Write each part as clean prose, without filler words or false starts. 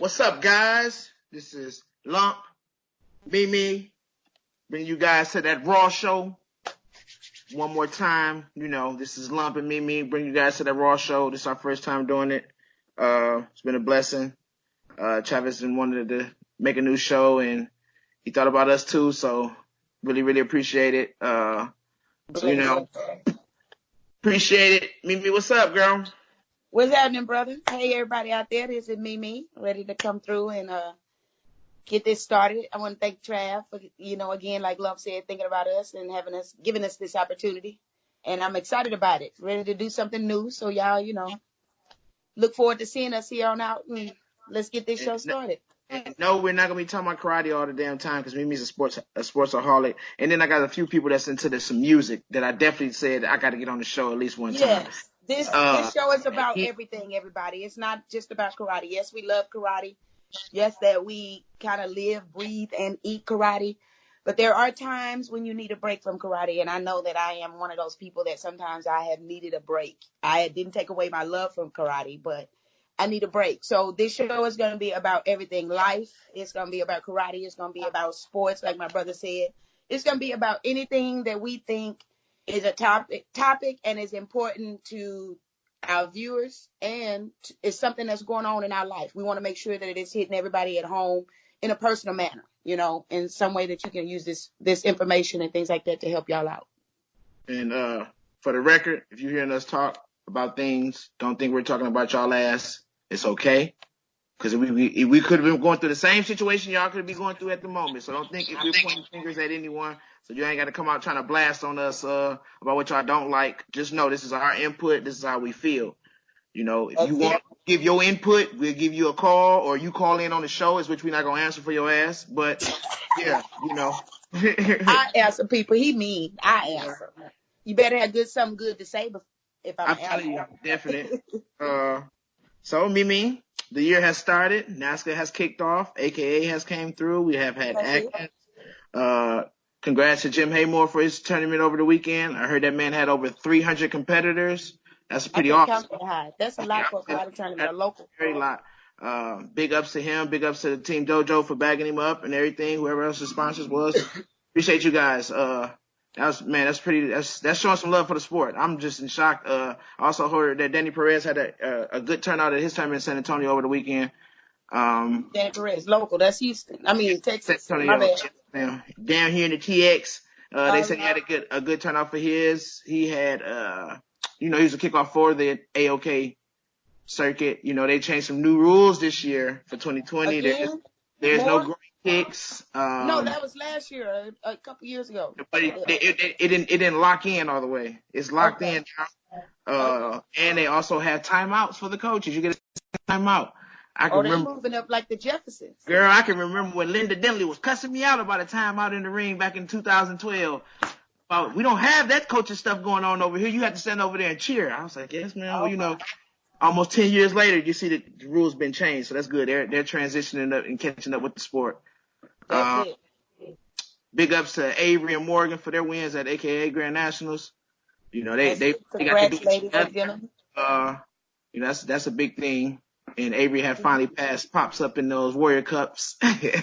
What's up, guys? This is Lump, Mimi, bringing you guys to that Raw show. One more time, this is Lump and Mimi, bring you guys to that Raw show. This is our first time doing it. It's been a blessing. Travis wanted to make a new show, and he thought about us too, so really, really appreciate it. Appreciate it. Mimi, what's up, girl? What's happening, brother? Hey, everybody out there. This is Mimi, ready to come through and get this started. I want to thank Trav for, again, like Love said, thinking about us and giving us this opportunity. And I'm excited about it. Ready to do something new. So y'all, look forward to seeing us here on out. And let's get this show started. No, we're not gonna be talking about karate all the damn time because Mimi's a sportsaholic. And then I got a few people that's into some music that I definitely said I got to get on the show at least one time. Yes. This show is about everything, everybody. It's not just about karate. Yes, we love karate. Yes, that we kind of live, breathe, and eat karate. But there are times when you need a break from karate. And I know that I am one of those people that sometimes I have needed a break. I didn't take away my love from karate, but I need a break. So this show is going to be about everything. Life. It's going to be about karate. It's going to be about sports, like my brother said. It's going to be about anything that we think is a topic and is important to our viewers, and it's something that's going on in our life. We want to make sure that it is hitting everybody at home in a personal manner, in some way that you can use this information and things like that to help y'all out. And for the record, if you're hearing us talk about things, don't think we're talking about y'all ass. It's okay. Because we could have been going through the same situation y'all could be going through at the moment. So don't think if we're pointing fingers at anyone. So you ain't got to come out trying to blast on us about what y'all don't like. Just know this is our input. This is how we feel. If you want to give your input, we'll give you a call, or you call in on the show, which we're not going to answer for your ass. But, yeah, I answer people. He mean. I answer. You better have something good to say if I'm telling you, definitely. So, Mimi, the year has started. NASCAR has kicked off. AKA has came through. We have had accidents. Congrats to Jim Haymore for his tournament over the weekend. I heard that man had over 300 competitors. That's pretty awesome. That's a lot for a karate tournament, a local. Very lot. Big ups to him. Big ups to the Team Dojo for bagging him up and everything. Whoever else the sponsors was. Appreciate you guys. That's showing some love for the sport. I'm just in shock. I also heard that Danny Perez had a good turnout at his tournament in San Antonio over the weekend. Danny Perez, local. That's Houston. Texas. San Antonio. Down here in the TX, they said he had a good turnout for his. He had, he was a kickoff for the AOK circuit. They changed some new rules this year for 2020. There's no groin kicks. No, that was last year, a couple years ago. But it didn't lock in all the way. It's locked in now. And they also have timeouts for the coaches. You get a timeout. They're moving up like the Jeffersons. Girl, I can remember when Linda Denley was cussing me out about a timeout in the ring back in 2012. We don't have that coaching stuff going on over here. You have to stand over there and cheer. I was like, yes, man. Almost 10 years later, you see the rules been changed, so that's good. They're transitioning up and catching up with the sport. Big ups to Avery and Morgan for their wins at AKA Grand Nationals. They got to do it. That's a big thing. And Avery had finally passed Pops up in those Warrior Cups. That's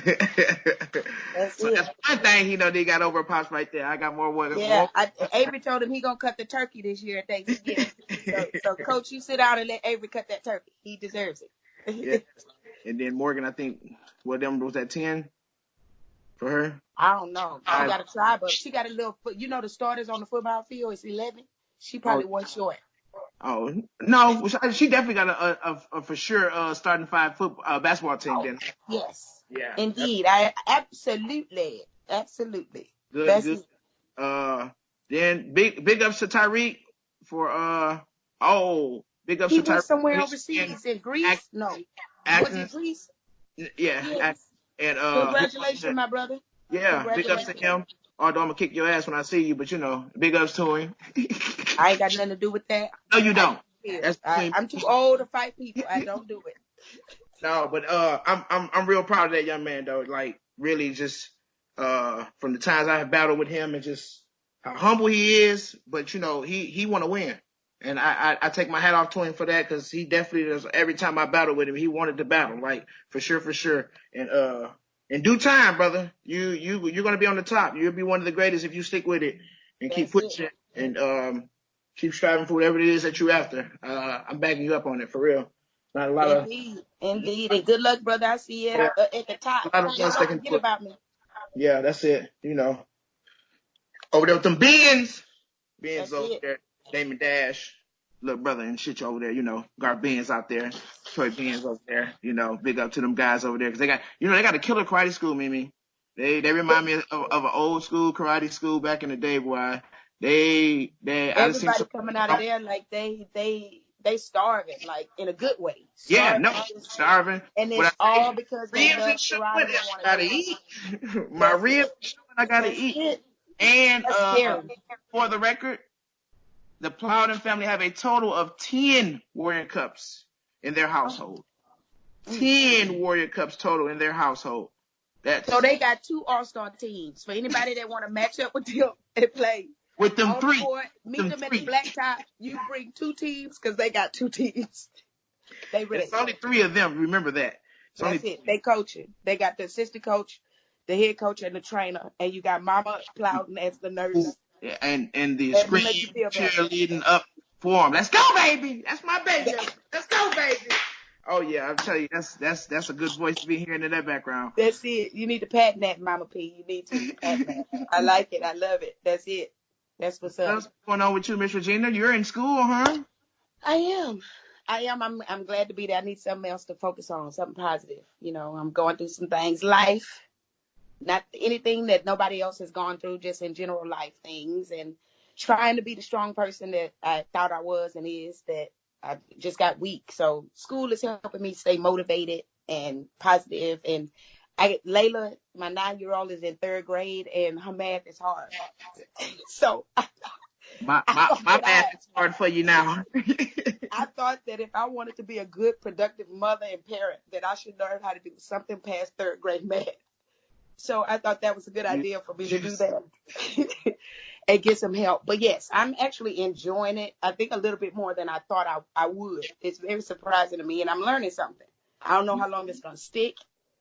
one thing, they got over Pops right there. I got more Warrior. Yeah, Avery told him he going to cut the turkey this year at Thanksgiving. so, Coach, you sit down and let Avery cut that turkey. He deserves it. Yeah. And then Morgan, I think, them was at 10 for her? I don't know. She got to try, but she got a little foot. The starters on the football field is 11. She probably one short. Oh no, she definitely got a for sure starting five basketball team. Then yes, yeah, indeed, I absolutely. Good. Then big ups to Tyreek for big ups to Tyreek. He was somewhere overseas in Greece. Was it Greece? Yeah, yes. And congratulations, my brother. Yeah, big ups to him. Although I'm gonna kick your ass when I see you, but big ups to him. I ain't got nothing to do with that. No, you don't. I'm too old to fight people. I don't do it. No, but I'm real proud of that young man though. Like really, just from the times I have battled with him and just how humble he is. But he want to win. And I take my hat off to him for that, because he definitely does. Every time I battle with him, he wanted to battle, like for sure. And in due time, brother, you're gonna be on the top. You'll be one of the greatest if you stick with it and keep That's pushing and keep striving for whatever it is that you're after. I'm backing you up on it for real. Not a lot of Indeed. And good luck, brother. I see you yeah, at the top. a lot of us Don't that can forget do it. about me. Yeah, that's it. Over there with them Benz That's over it. there, Damon Dash, little brother and shit over there, got Benz out there, Troy Benz over there, big up to them guys over there, because they got a killer karate school, Mimi. They remind me of an old school karate school back in the day, boy. I done seen Everybody some. coming out of there like they starving, like in a good way. Yeah, no, Starving. starving. And What I it's all say, because they ribs love and showing, karate and want to I gotta do it. eat. My That's ribs it. showing, I gotta That's eat. it. And That's scary. for the record, the Plowden family have a total of 10 Warrior Cups in their household. 10 Warrior Cups total in their household. So they got 2 all-star teams. For anybody that want to match up with them and play. With them All three. aboard, meet them at the blacktop. You bring 2 teams because they got 2 teams. They ready. It's only 3 of them. Remember that. That's it. They coaching. They got the assistant coach, the head coach, and the trainer. And you got Mama Plowden as the nurse. Yeah, and the That screen make you feel better. cheerleading up for them. Let's go, baby. That's my baby. Let's go, baby. Oh yeah, I'm telling you, that's a good voice to be hearing in that background. That's it. You need to patent that, Mama P. You need to patent that. I like it. I love it. That's it. That's what's up. What's going on with you, Miss Regina? You're in school, huh? I am. I'm glad to be there. I need something else to focus on, something positive. I'm going through some things. Life, not anything that nobody else has gone through, just in general life things, and trying to be the strong person that I thought I was and is, that I just got weak. So school is helping me stay motivated and positive. And Layla, my 9-year-old, is in 3rd grade, and her math is hard. So my math is hard for you now. I thought that if I wanted to be a good, productive mother and parent, that I should learn how to do something past 3rd grade math. So I thought that was a good idea for me to do that and get some help. But yes, I'm actually enjoying it. I think a little bit more than I thought I would. It's very surprising to me, and I'm learning something. I don't know how long it's going to stick,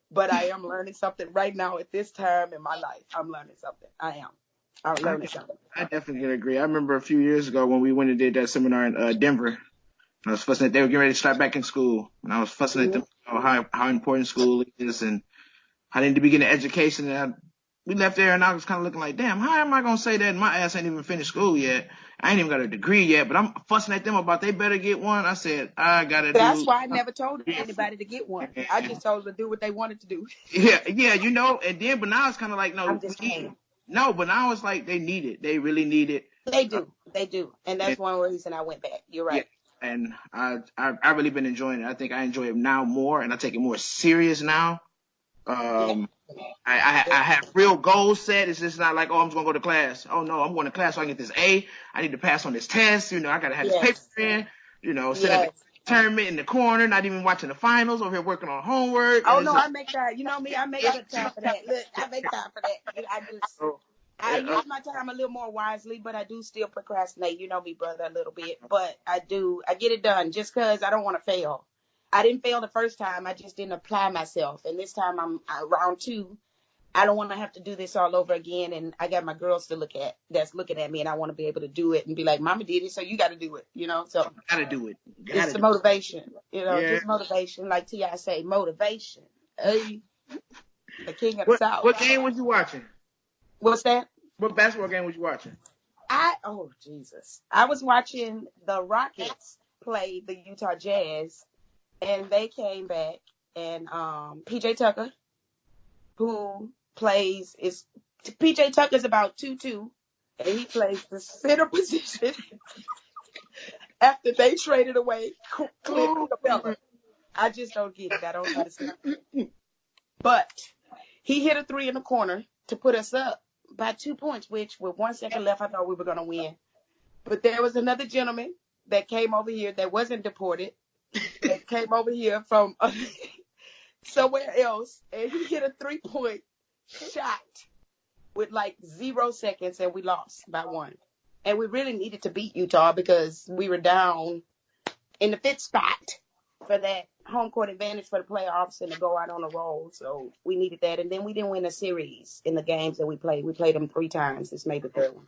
but I am learning something right now at this time in my life. I'm learning something. I am. I'm learning something. I definitely agree. I remember a few years ago when we went and did that seminar in Denver. I was fussing at they were getting ready to start back in school, and I was fussing at them how important school is and how they need to be getting an education. And we left there, and I was kind of looking like, damn, how am I gonna say that? My ass ain't even finished school yet. I ain't even got a degree yet, but I'm fussing at them about they better get one. I said I gotta do. That's why I never told anybody to get one. I just told them to do what they wanted to do. Yeah, and then but now it's kind of like I'm just saying. no, but now it's like they need it. They really need it. They do, and that's one reason I went back. You're right. Yeah, and I really been enjoying it. I think I enjoy it now more, and I take it more serious now. I have real goals set. It's just not like, oh, I'm just gonna go to class. Oh no, I'm going to class so I can get this A. I need to pass on this test. I gotta have this paper in. Set up a tournament in the corner, not even watching the finals, over here working on homework. Oh no, I make time. You know me, I make good time for that. Look, I make time for that. I use my time a little more wisely, but I do still procrastinate. You know me, brother, a little bit. But I get it done just because I don't want to fail. I didn't fail the first time. I just didn't apply myself. And this time I'm round 2. I don't want to have to do this all over again. And I got my girls that's looking at me, and I want to be able to do it and be like, Mama did it, so you got to do it, So gotta do it. It's the motivation, just motivation. Like T.I. say, motivation. Hey, the king of the South. What game was you watching? What's that? What basketball game was you watching? Jesus. I was watching the Rockets play the Utah Jazz, and they came back, and PJ Tucker, who PJ Tucker's about 2'2", and he plays the center position after they traded away Clint Capella. I just don't get it. I don't understand. But he hit a 3 in the corner to put us up by 2 points, which with 1 second left, I thought we were going to win. But there was another gentleman that came over here that wasn't deported, that came over here from somewhere else, and he hit a 3-point shot with like 0 seconds, and we lost by 1. And we really needed to beat Utah because we were down in the 5th spot for that home court advantage for the playoffs and to go out on a roll. So we needed that. And then we didn't win a series in the games that we played. We played them 3 times. This made the 3rd one.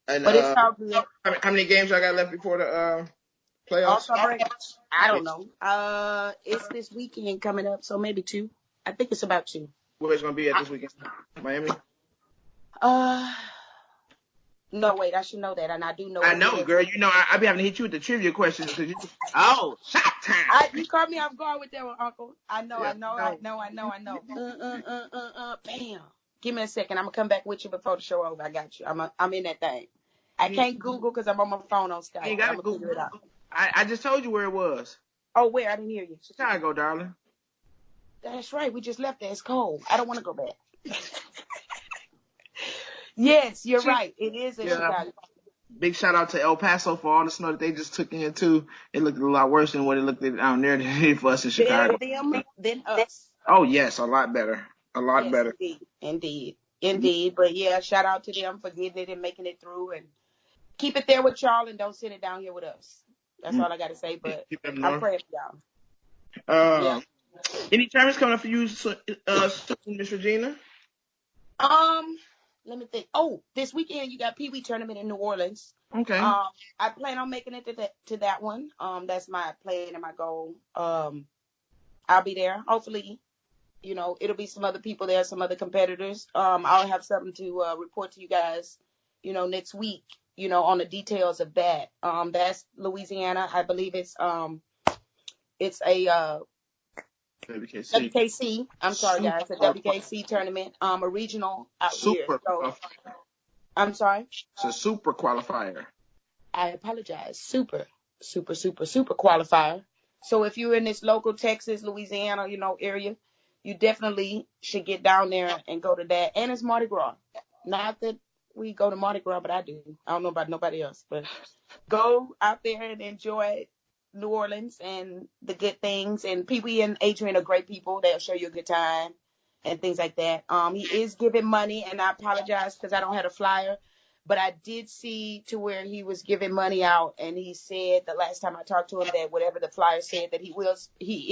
And But it's all good. how many games I got left before the playoffs? All-Star break? I don't know. It's this weekend coming up, so maybe 2. I think it's about 2. Where's gonna be at this weekend? Miami? No, wait, I should know that, and I do know. I know, girl. You know, I be having to hit you with the trivia questions because shot time. You caught me off guard with that one, Uncle. I know. Bam. Give me a second. I'm gonna come back with you before the show over. I got you. I'm in that thing. I can't Google because I'm on my phone on Skype. You gotta Google it out. I just told you where it was. Oh, where? I didn't hear you. Chicago, darling. That's right. We just left there. It's cold. I don't want to go back. Yes, you're right. It is in Chicago. Big shout out to El Paso for all the snow that they just took in too. It looked a lot worse than what it looked down there for us in Chicago. Better them than us. Oh yes, a lot better. A lot better. Indeed. But yeah, shout out to them for getting it and making it through, and keep it there with y'all and don't send it down here with us. That's all I got to say. But I'm praying for y'all. Any tournaments coming up for you, Miss Regina? Let me think. Oh, this weekend you got Pee Wee tournament in New Orleans. Okay. I plan on making it to that one. That's my plan and my goal. I'll be there. Hopefully, it'll be some other people there, some other competitors. I'll have something to report to you guys, next week, on the details of that. That's Louisiana. I believe it's a WKC. I'm sorry, guys. A WKC tournament. A regional out here. So, I'm sorry? It's a super qualifier. I apologize. Super qualifier. So if you're in this local Texas, Louisiana, area, you definitely should get down there and go to that. And it's Mardi Gras. Not that we go to Mardi Gras, but I do. I don't know about nobody else. But go out there and enjoy New Orleans and the good things. And Pee Wee and Adrian are great people. They'll show you a good time and things like that. He is giving money, and I apologize because I don't have a flyer, but I did see to where he was giving money out, and he said the last time I talked to him that whatever the flyer said that he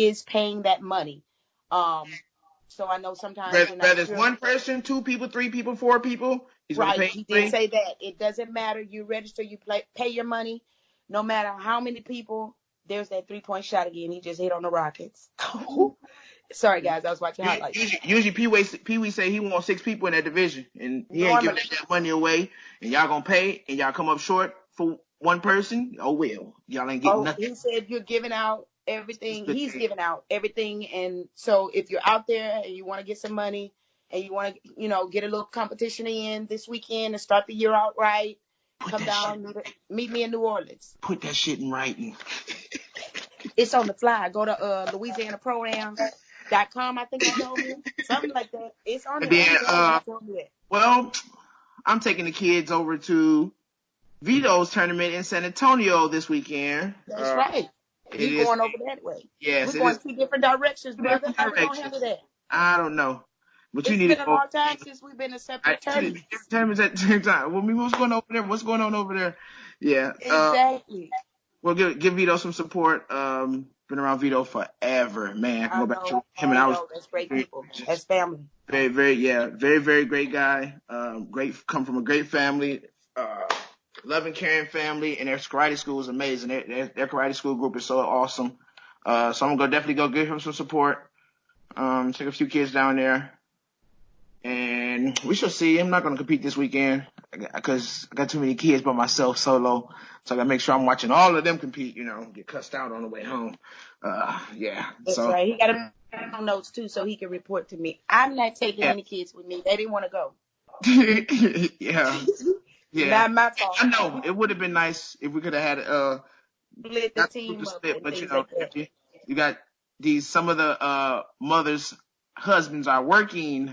is paying that money. So I know sometimes whether it's one person, 2 people, 3 people, 4 people, he's right. Pay he did say that it doesn't matter. You register, you pay your money, no matter how many people. There's that 3-point shot again. He just hit on the Rockets. Sorry, guys. I was watching highlights. Usually Pee Wee say he wants 6 people in that division, and he ain't giving that money away, and y'all gonna pay, and y'all come up short for one person. Oh, well. Y'all ain't getting nothing. He said you're giving out everything. He's giving out everything. And so if you're out there and you want to get some money and you want to, get a little competition in this weekend and start the year out right, come down, meet me in New Orleans. Put that shit in writing. It's on the fly. Go to LouisianaProgram.com, I think you told me. Something like that. It's on there. Well, I'm taking the kids over to Vito's tournament in San Antonio this weekend. That's right. You're going over that way. Yes. We're going 2 different directions, brother. How we going to handle that? I don't know. But it's been a long time since we've been in separate tournaments. Tournaments at the same time. Well, what's going on over there? What's going on over there? Yeah. Exactly. Well, give Vito some support. Been around Vito forever, man. I can go back to him and I was. That's great people. That's family. Very, very, very great guy. Come from a great family. Loving, caring family, and their karate school is amazing. Their karate school group is so awesome. So I'm gonna definitely go give him some support. Take a few kids down there. And we shall see. I'm not going to compete this weekend because I got too many kids by myself solo. So I got to make sure I'm watching all of them compete, get cussed out on the way home. Yeah. That's right. He got to make notes too so he can report to me. I'm not taking any kids with me. They didn't want to go. Yeah. Not my fault. I know. It would have been nice if we could have had split the team up. Split, but you got some of the mothers' husbands are working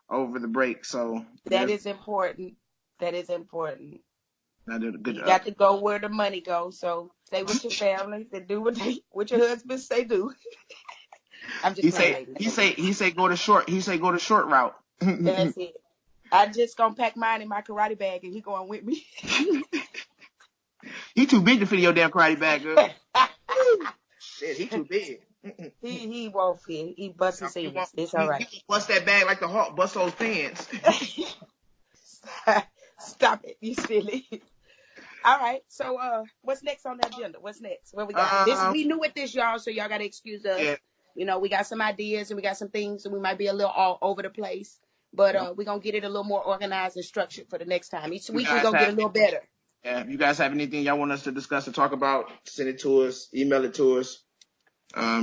over the break, so that is important. I did a good job. You got to go where the money goes. So stay with your family and do what your husbands say do. I'm just he say go to short. He say go to short route. That's it. I just gonna pack mine in my karate bag and he going with me. He too big to fit in your damn karate bag, girl. Shit, he too big. He won't fit. He busts his ears. It's all right. He bust that bag like the Hulk bust those pants. Stop it, you silly. All right. So what's next on the agenda? What's next? What we got? We new at this, y'all, so y'all gotta excuse us. Yeah. You know, we got some ideas and we got some things and we might be a little all over the place. But we're gonna get it a little more organized and structured for the next time. Each week we're gonna get a little better. Yeah, if you guys have anything y'all want us to discuss or talk about, send it to us, email it to us.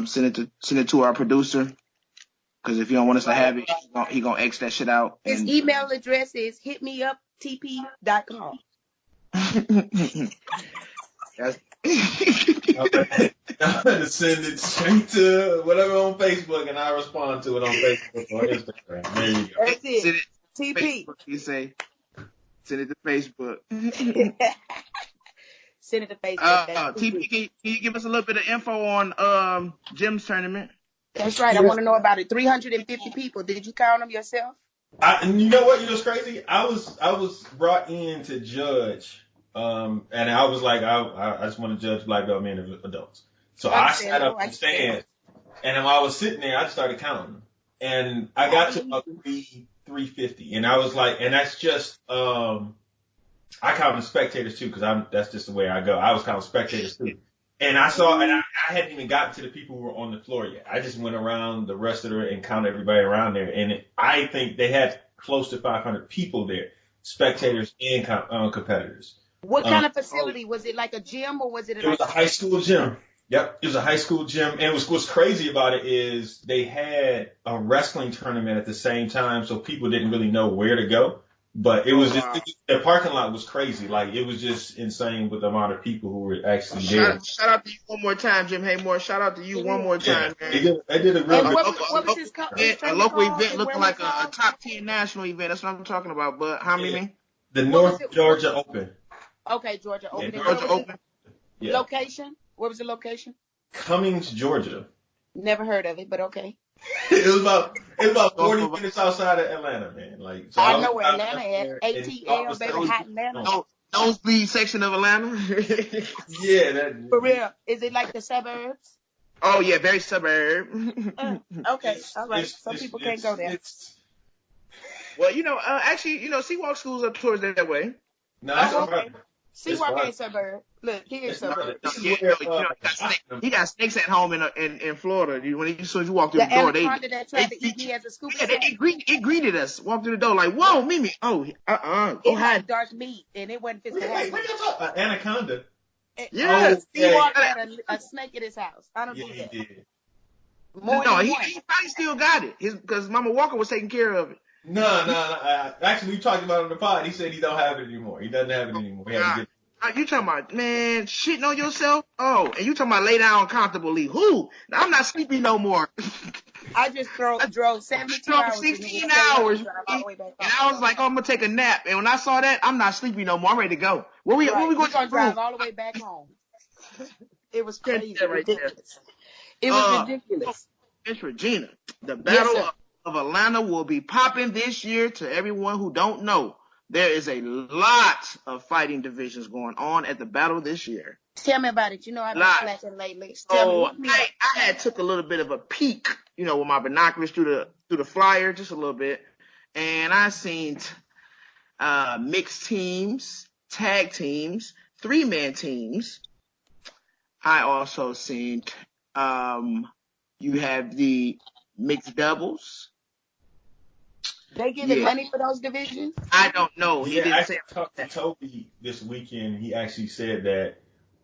Send it to our producer. Because if you don't want us to have it, he gonna X that shit out. His email address is hitmeuptp.com. I'm gonna send it straight to whatever on Facebook, and I respond to it on Facebook or Instagram. There you go. That's it. Send it TP. Facebook, you say. Send it to Facebook. Send it to Facebook. TP, can you give us a little bit of info on Jim's tournament? That's right. I want to know about it. 350 people. Did you count them yourself? And you know what? You know what's crazy? I was brought in to judge, and I was like, I just want to judge black belt men and adults. So I sat up and stand, and when I was sitting there, I just started counting, and I got to about 350, and I was like, and that's just I count the spectators too, because that's just the way I go. I was counting spectators too. And I saw, and I hadn't even gotten to the people who were on the floor yet. I just went around the rest of it and counted everybody around there. And I think they had close to 500 people there, spectators and competitors. What kind of facility? Was it like a gym or was it? It was a high school gym. Yep, it was a high school gym. And what's crazy about it is they had a wrestling tournament at the same time, so people didn't really know where to go. But it was the parking lot was crazy. Like, it was just insane with the amount of people who were actually there. Shout out to you one more time, Jim Haymore. Shout out to you one more time, man. They did a real good what was his a local event looking like a top 10 national event. That's what I'm talking about. But how many? The North Georgia Open. Okay, Georgia Open. Yeah, Georgia Open. Yeah. Location? Where was the location? Cummings, Georgia. Never heard of it, but okay. It was about 40 minutes outside of Atlanta, man. Like, so I know where Atlanta is. ATL, baby, hot Atlanta. Nosebleed section of Atlanta. Yeah, for real. Is it like the suburbs? Oh yeah, very suburb. Okay, all right. Some people can't go there. Well, actually, Seawalk School's up towards that way. No, that's okay. Seawalk ain't suburb. Look, here's suburb. He got snakes at home in Florida. As soon as you walk through the door, they greeted us. Walked through the door like, whoa, Mimi. Oh, It had dark meat, and it wasn't physical. What are you talking about? Anaconda. Yes. Seawalk had a snake in his house. I don't do that. He did. He probably still got it. Because Mama Walker was taking care of it. No. Actually, we talked about it on the pod. He said he don't have it anymore. He doesn't have it anymore. You talking about, man, shitting on yourself? Oh, and you talking about lay down comfortably. Who? I'm not sleepy no more. I just drove 72 hours. 16 hours. And I was like, oh, I'm going to take a nap. And when I saw that, I'm not sleepy no more. I'm ready to go. Where we going to drive all the way back home. It was crazy. Ridiculous. It was ridiculous. Miss Regina, the Battle of Atlanta will be popping this year. To everyone who don't know, there is a lot of fighting divisions going on at the battle this year. Tell me about it. I've been slacking lately. I had took a little bit of a peek, with my binoculars through the flyer, just a little bit, and I seen mixed teams, tag teams, 3-man teams. I also seen you have the mixed doubles. They giving money for those divisions? I don't know. He didn't say. I talked to Toby this weekend. He actually said that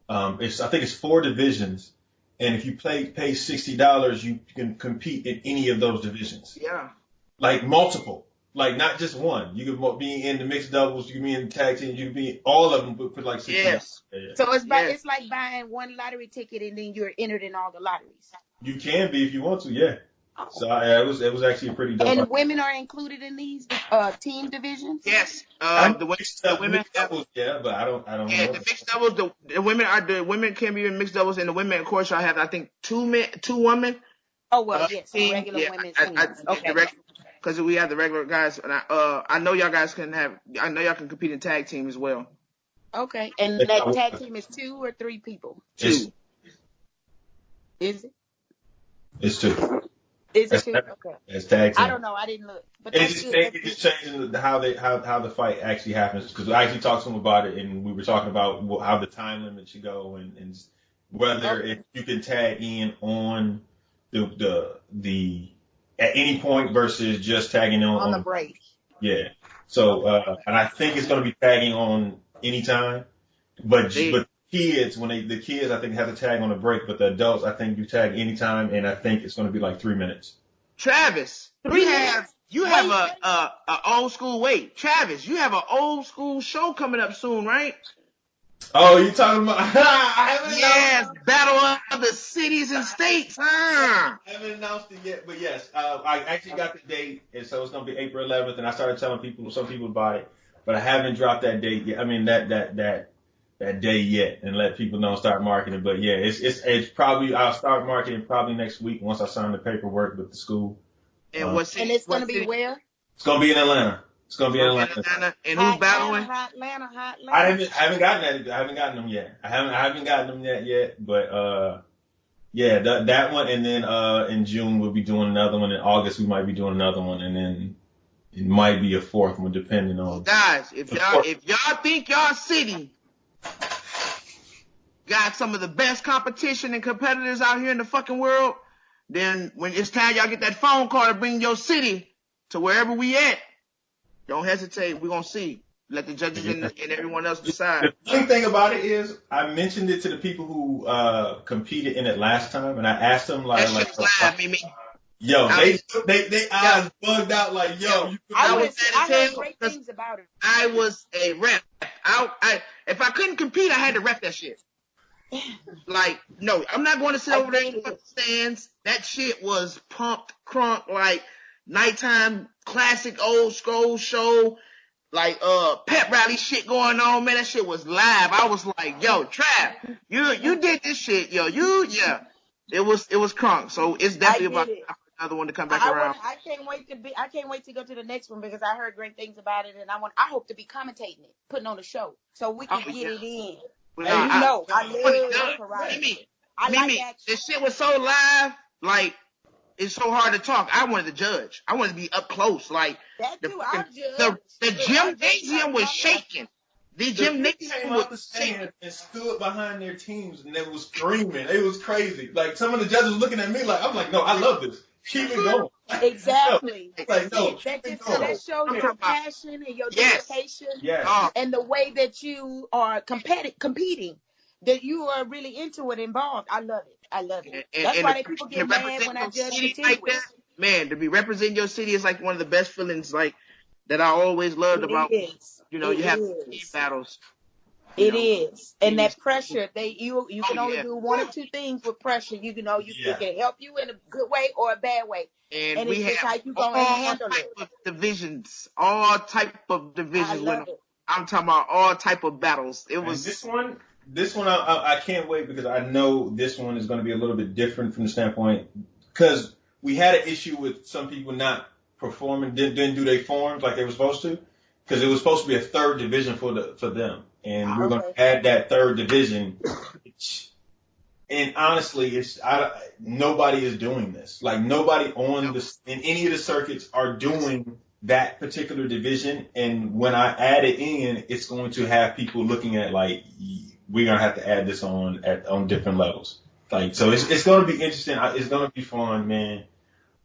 I think it's 4 divisions, and if you pay $60, you can compete in any of those divisions. Yeah. Like multiple, like not just one. You could be in the mixed doubles, you can be in the tag team, you can be all of them, but put like $60. Yes. Yeah. So it's like buying one lottery ticket and then you're entered in all the lotteries. You can be if you want to, yeah. So it was actually a pretty dope. And women are included in these team divisions. Yes, the women doubles, yeah, but I don't know. Yeah, the mixed doubles. The women can be in mixed doubles, and the women, of course, I have I think 2 women. Oh well, yes, regular women. Okay. because we have the regular guys, and I know y'all guys I know y'all can compete in tag team as well. Okay, and that tag team is 2 or 3 people? 2. Is it? It's 2. Is it 2? Okay. It's tag team. I don't know. I didn't look. But it just changes how the fight actually happens, because I actually talked to him about it, and we were talking about how the time limit should go, and whether if you can tag in on the at any point versus just tagging on the break. Yeah. So and I think it's going to be tagging on anytime, but kids the kids I think have to tag on a break, but the adults I think you tag anytime, and I think it's going to be like 3 minutes. Travis, you have a old school Travis, you have an old school show coming up soon, right? Oh, you talking about? I haven't announced Battle of the Cities and States. I haven't announced it yet, but yes, I actually got the date, and so it's gonna be April 11th. And I started telling some people about it, but I haven't dropped that date yet. I mean that day yet, and let people know, start marketing. But yeah, it's probably I'll start marketing probably next week once I sign the paperwork with the school. And and it's gonna be where? It's gonna be in Atlanta. It's gonna be in Atlanta. And who's battling? Atlanta. I haven't gotten that. I haven't gotten them yet. I haven't gotten them yet. But yeah, that one, and then in June we'll be doing another one. In August we might be doing another one, and then it might be a fourth one depending on. Guys, if y'all think y'all city got some of the best competition and competitors out here in the fucking world, then when it's time y'all get that phone call to bring your city to wherever we at, don't hesitate. We're going to see. Let the judges and everyone else decide. The funny thing about it is I mentioned it to the people who competed in it last time, and I asked them live, Mimi. Yo, they eyes bugged out like, yo. I heard great things about it. I was a rep. If I couldn't compete, I had to rep that shit. Like, no, I'm not going to sit over there in the stands. That shit was pumped, crunk, like nighttime classic old school show, like pep rally shit going on, man. That shit was live. I was like, yo, Trav, you did this shit, yo. It was crunk. So it's definitely about another one to come back around. I can't wait to go to the next one, because I heard great things about it, and I hope to be commentating it, putting on the show, so we can get it in. Well, I love karate. I like action. This shit was so live, like it's so hard to talk. I wanted to judge. I wanted to be up close, like that too. The gymnasium was shaking. The gymnasium was shaking. And stood behind their teams, and they was screaming. It was crazy. Like some of the judges were looking at me like, I'm like, no, I love this. Keep it going. Exactly. Like, no, that shows your passion and your dedication, and the way that you are competing, that you are really into it, involved. I love it. That's why people get mad when I judge like that. Man, to be representing your city is like one of the best feelings, like that I always loved about. You know, you have team battles. It is, and that pressure. You can only do one or two things with pressure. You can help you in a good way or a bad way. And we have all type of divisions. All type of divisions. I'm talking about all type of battles. It was this one. I can't wait, because I know this one is going to be a little bit different from the standpoint, because we had an issue with some people not performing, didn't do their forms like they were supposed to, because it was supposed to be a third division for them. And we're going to add that third division. And honestly, nobody is doing this. Like nobody in any of the circuits are doing that particular division. And when I add it in, it's going to have people looking at like, we're going to have to add this on different levels. Like, so it's going to be interesting. It's going to be fun, man.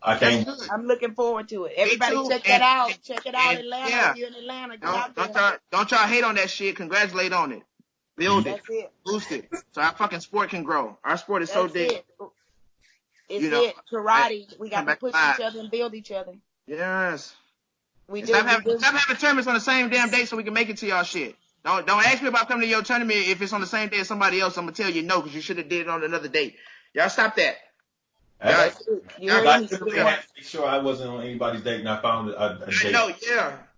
I'm looking forward to it. Everybody check that out. Check it out, Atlanta. Yeah. If you're in Atlanta, don't y'all hate on that shit. Congratulate on it. Build it. Boost it. So our fucking sport can grow. Our sport is so big. It's karate. We got to push each other and build each other. Yes. Stop having tournaments on the same damn day so we can make it to y'all shit. Don't ask me about coming to your tournament if it's on the same day as somebody else. I'm gonna tell you no, because you should have did it on another date. Y'all stop that. I have to make sure I wasn't on anybody's date and I found a date. No,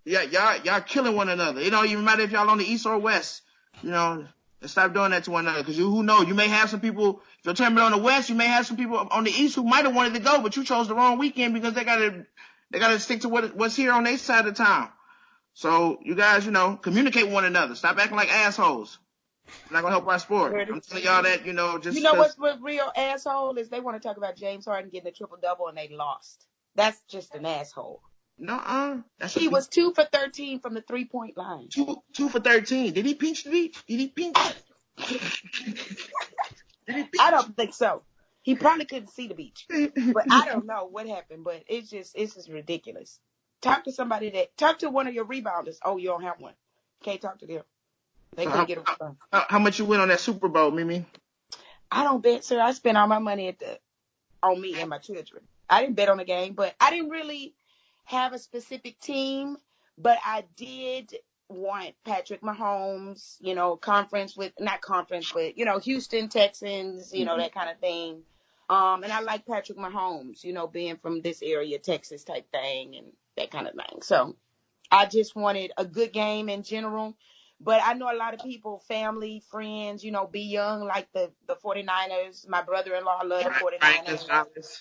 y'all killing one another. It don't even matter if y'all on the east or west. You know, stop doing that to one another, because who knows? You may have some people. If your tournament on the west, you may have some people on the east who might have wanted to go, but you chose the wrong weekend because they They got to stick to what's here on their side of the town. So you guys, communicate with one another. Stop acting like assholes. It's not gonna help our sport. I'm telling y'all that, just what's real asshole is they want to talk about James Harden getting a triple-double and they lost. That's just an asshole. He was 2 for 13 from the 3-point line. 2 for 13. Did he pinch the beach? Did he pinch? I don't think so. He probably couldn't see the beach, but I don't know what happened. But it's just ridiculous. Talk to one of your rebounders. Oh, you don't have one. Can't talk to them. They couldn't get a rebound. How much you win on that Super Bowl, Mimi? I don't bet, sir. I spent all my money on me and my children. I didn't bet on the game, but I didn't really have a specific team. But I did want Patrick Mahomes, Houston Texans, that kind of thing. And I like Patrick Mahomes, being from this area, Texas type thing and that kind of thing. So I just wanted a good game in general. But I know a lot of people, family, friends, be young, like the 49ers. My brother-in-law loved the 49ers.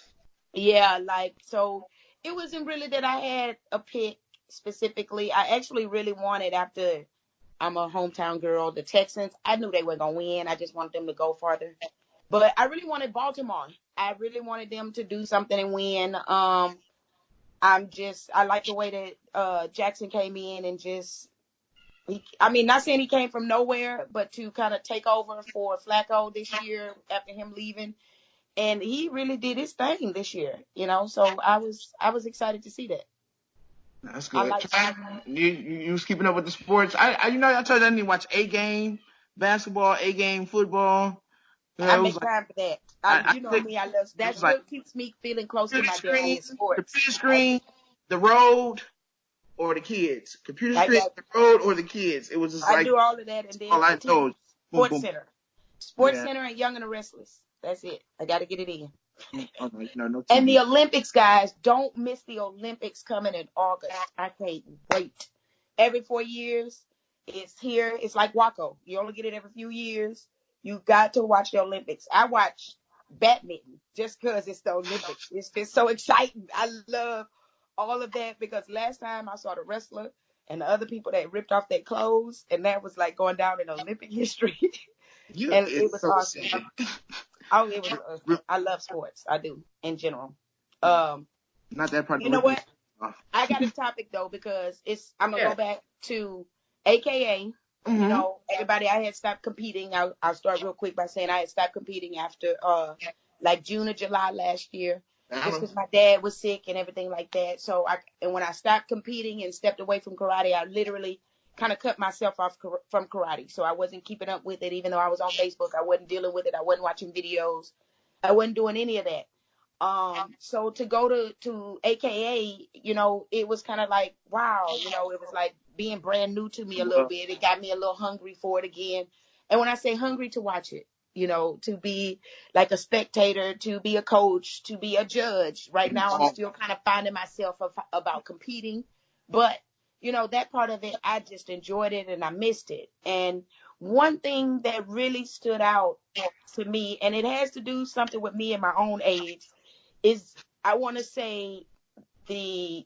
Yeah, so it wasn't really that I had a pick specifically. I actually really wanted, after I'm a hometown girl, the Texans. I knew they were going to win. I just wanted them to go farther. But I really wanted Baltimore. I really wanted them to do something and win. I like the way that Jackson came in and just, not saying he came from nowhere, but to kind of take over for Flacco this year after him leaving. And he really did his thing this year, so I was excited to see that. That's good. You was keeping up with the sports. I told you I need to watch a game basketball, a game football. I make time for that. I love that's what keeps me feeling close to my dad in sports. Computer screen, the road, or the kids. Computer screen, the road, or the kids. It was just I do all of that, and then all I know. Sports Center, Sports Center, and Young and the Restless. That's it. I got to get it in. No and the Olympics, guys, don't miss the Olympics coming in August. I can't wait. Every 4 years, it's here. It's like Waco. You only get it every few years. You got to watch the Olympics. I watch badminton just because it's the Olympics. It's just so exciting. I love all of that because last time I saw the wrestler and the other people that ripped off their clothes, and that was like going down in Olympic history. And it was awesome. Oh, it was. I love sports. I do in general. Not that part. You know what? I got a topic though because I'm gonna go back to AKA. Mm-hmm. Everybody. I had stopped competing. I'll start real quick by saying I had stopped competing after June or July last year, just because my dad was sick and everything like that. So when I stopped competing and stepped away from karate, I literally kind of cut myself off from karate. So I wasn't keeping up with it, even though I was on Facebook. I wasn't dealing with it. I wasn't watching videos. I wasn't doing any of that. So to go to AKA, it was kind of like, wow, it was like being brand new to me a little bit. It got me a little hungry for it again. And when I say hungry, to watch it, to be like a spectator, to be a coach, to be a judge. Right now, I'm still kind of finding myself about competing, but that part of it, I just enjoyed it and I missed it. And one thing that really stood out to me, and it has to do something with me and my own age, is I want to say the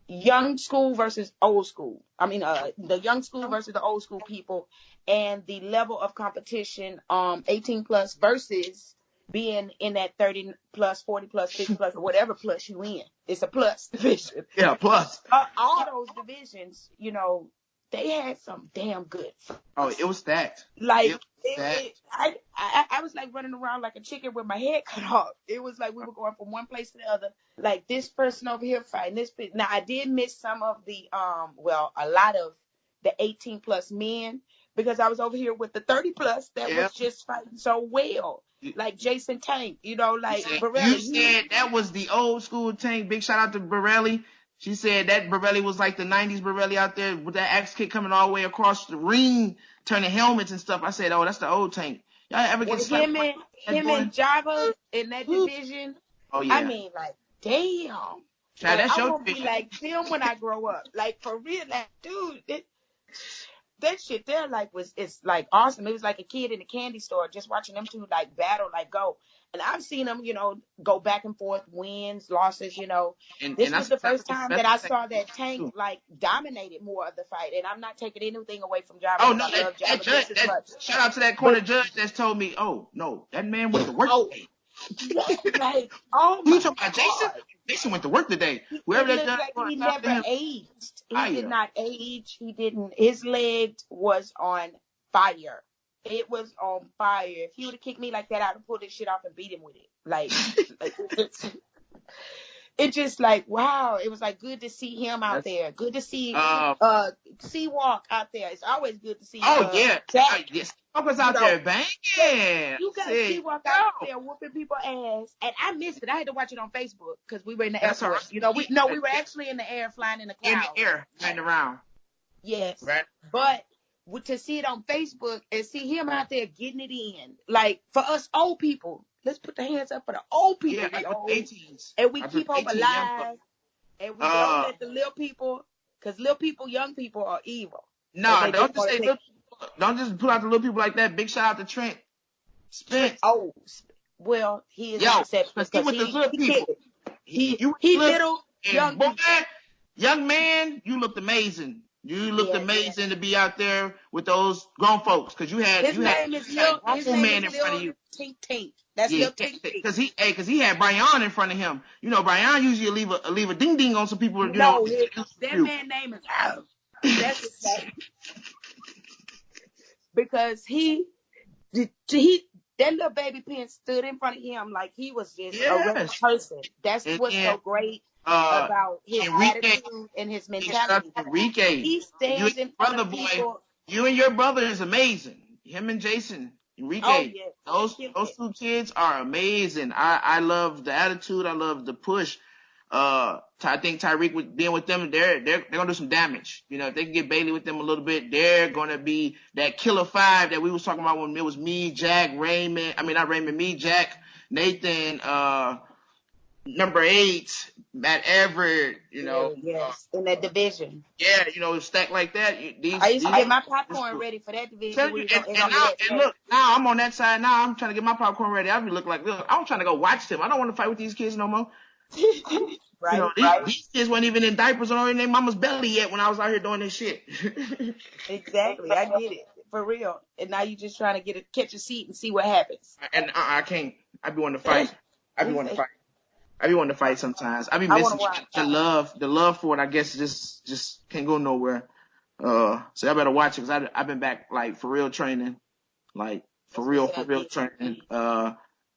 young school versus old school. The young school versus the old school people, and the level of competition, 18 plus versus being in that 30 plus, 40 plus, 50 plus, or whatever plus you in. It's a plus division. Yeah, plus. All those divisions, they had some damn good. Oh, it was stacked. Like, I was like running around like a chicken with my head cut off. It was like we were going from one place to the other. Like this person over here fighting this. Now I did miss some of the a lot of the 18 plus men because I was over here with the 30 plus that was just fighting so well. Like Jason Tank, Borelli. You said that was the old school Tank. Big shout out to Borelli. She said that Borelli was like the 90s Borelli out there with that axe kick coming all the way across the ring, turning helmets and stuff. I said, oh, that's the old Tank. Y'all ever get him and Java in that division? Oh, yeah. Damn. That's I'm your going to be like them when I grow up. Like, for real, like, dude, that shit there, it's awesome. It was like a kid in a candy store just watching them two, battle, go. And I've seen him, go back and forth, wins, losses, And This was that's the first exactly time that's that I the saw that thing Tank, too. like, dominated more of the fight. And I'm not taking anything away from Java, Oh because no, I love that Java judge. just as much. Shout out to that corner But, judge that's told me, oh no, that man went to work oh, today. like, oh Who you my talking about, Jason? God. Jason went to work today. It Whoever that looked judge like was, he shout out to never him. aged. He did Fire. not age. His leg was on fire. It was on fire. If he would have kicked me like that, I'd have pulled this shit off and beat him with it. Like it's just like, wow. It was like good to see him out there. Good to see Seawalk out there. It's always good to see Yeah. Jack. Yes. Was out there banging. You got Seawalk out there whooping people ass, and I missed it. I had to watch it on Facebook because we were in the airport. Right. We were actually in the air, flying in the clouds. In the air, running around. Yes. Right. But to see it on Facebook and see him out there getting it in, like, for us old people, let's put the hands up for the old people. Yeah, old, 18s. and we keep hope alive, and we don't let the little people, because little people, young people are evil. No, don't just say little people. Don't just pull out the little people like that. Big shout out to Trent Spence. Oh, well, he is an exception because he with the little people. He little, young boy, young man, you looked amazing. You looked amazing to be out there with those grown folks, because his name is Lil man in front of you. Tink Tink. That's Lil Tink Tink. Because he had Brian in front of him. Brian usually leave a ding ding on some people. That man's name is That's his name. Because that little baby Pence stood in front of him like he was just a regular person. That's what's so great about his attitude and his mentality. Enrique, he stands in front of people. You and your brother is amazing. Him and Jason, Enrique, those two kids are amazing. I love the attitude. I love the push. I think Tyreek with being with them, they're gonna do some damage. If they can get Bailey with them a little bit, they're gonna be that killer five that we was talking about when it was me, Jack, Raymond. I mean, not Raymond, me, Jack, Nathan, number 8, Matt Everett. Yes, in that division. Yeah, stacked like that. I used to get my popcorn ready for that division. And look, now I'm on that side. Now I'm trying to get my popcorn ready. I be looking like, look, I'm trying to go watch them. I don't want to fight with these kids no more. Right. These kids weren't even in diapers or in their mama's belly yet when I was out here doing this shit. Exactly, I get it, for real. And now you just trying to catch a seat and see what happens. And I can't. I be wanting to fight. I be wanting to fight sometimes. I be missing the love for it. I guess just can't go nowhere. So I better watch it, because I've been back like for real training, like for real training.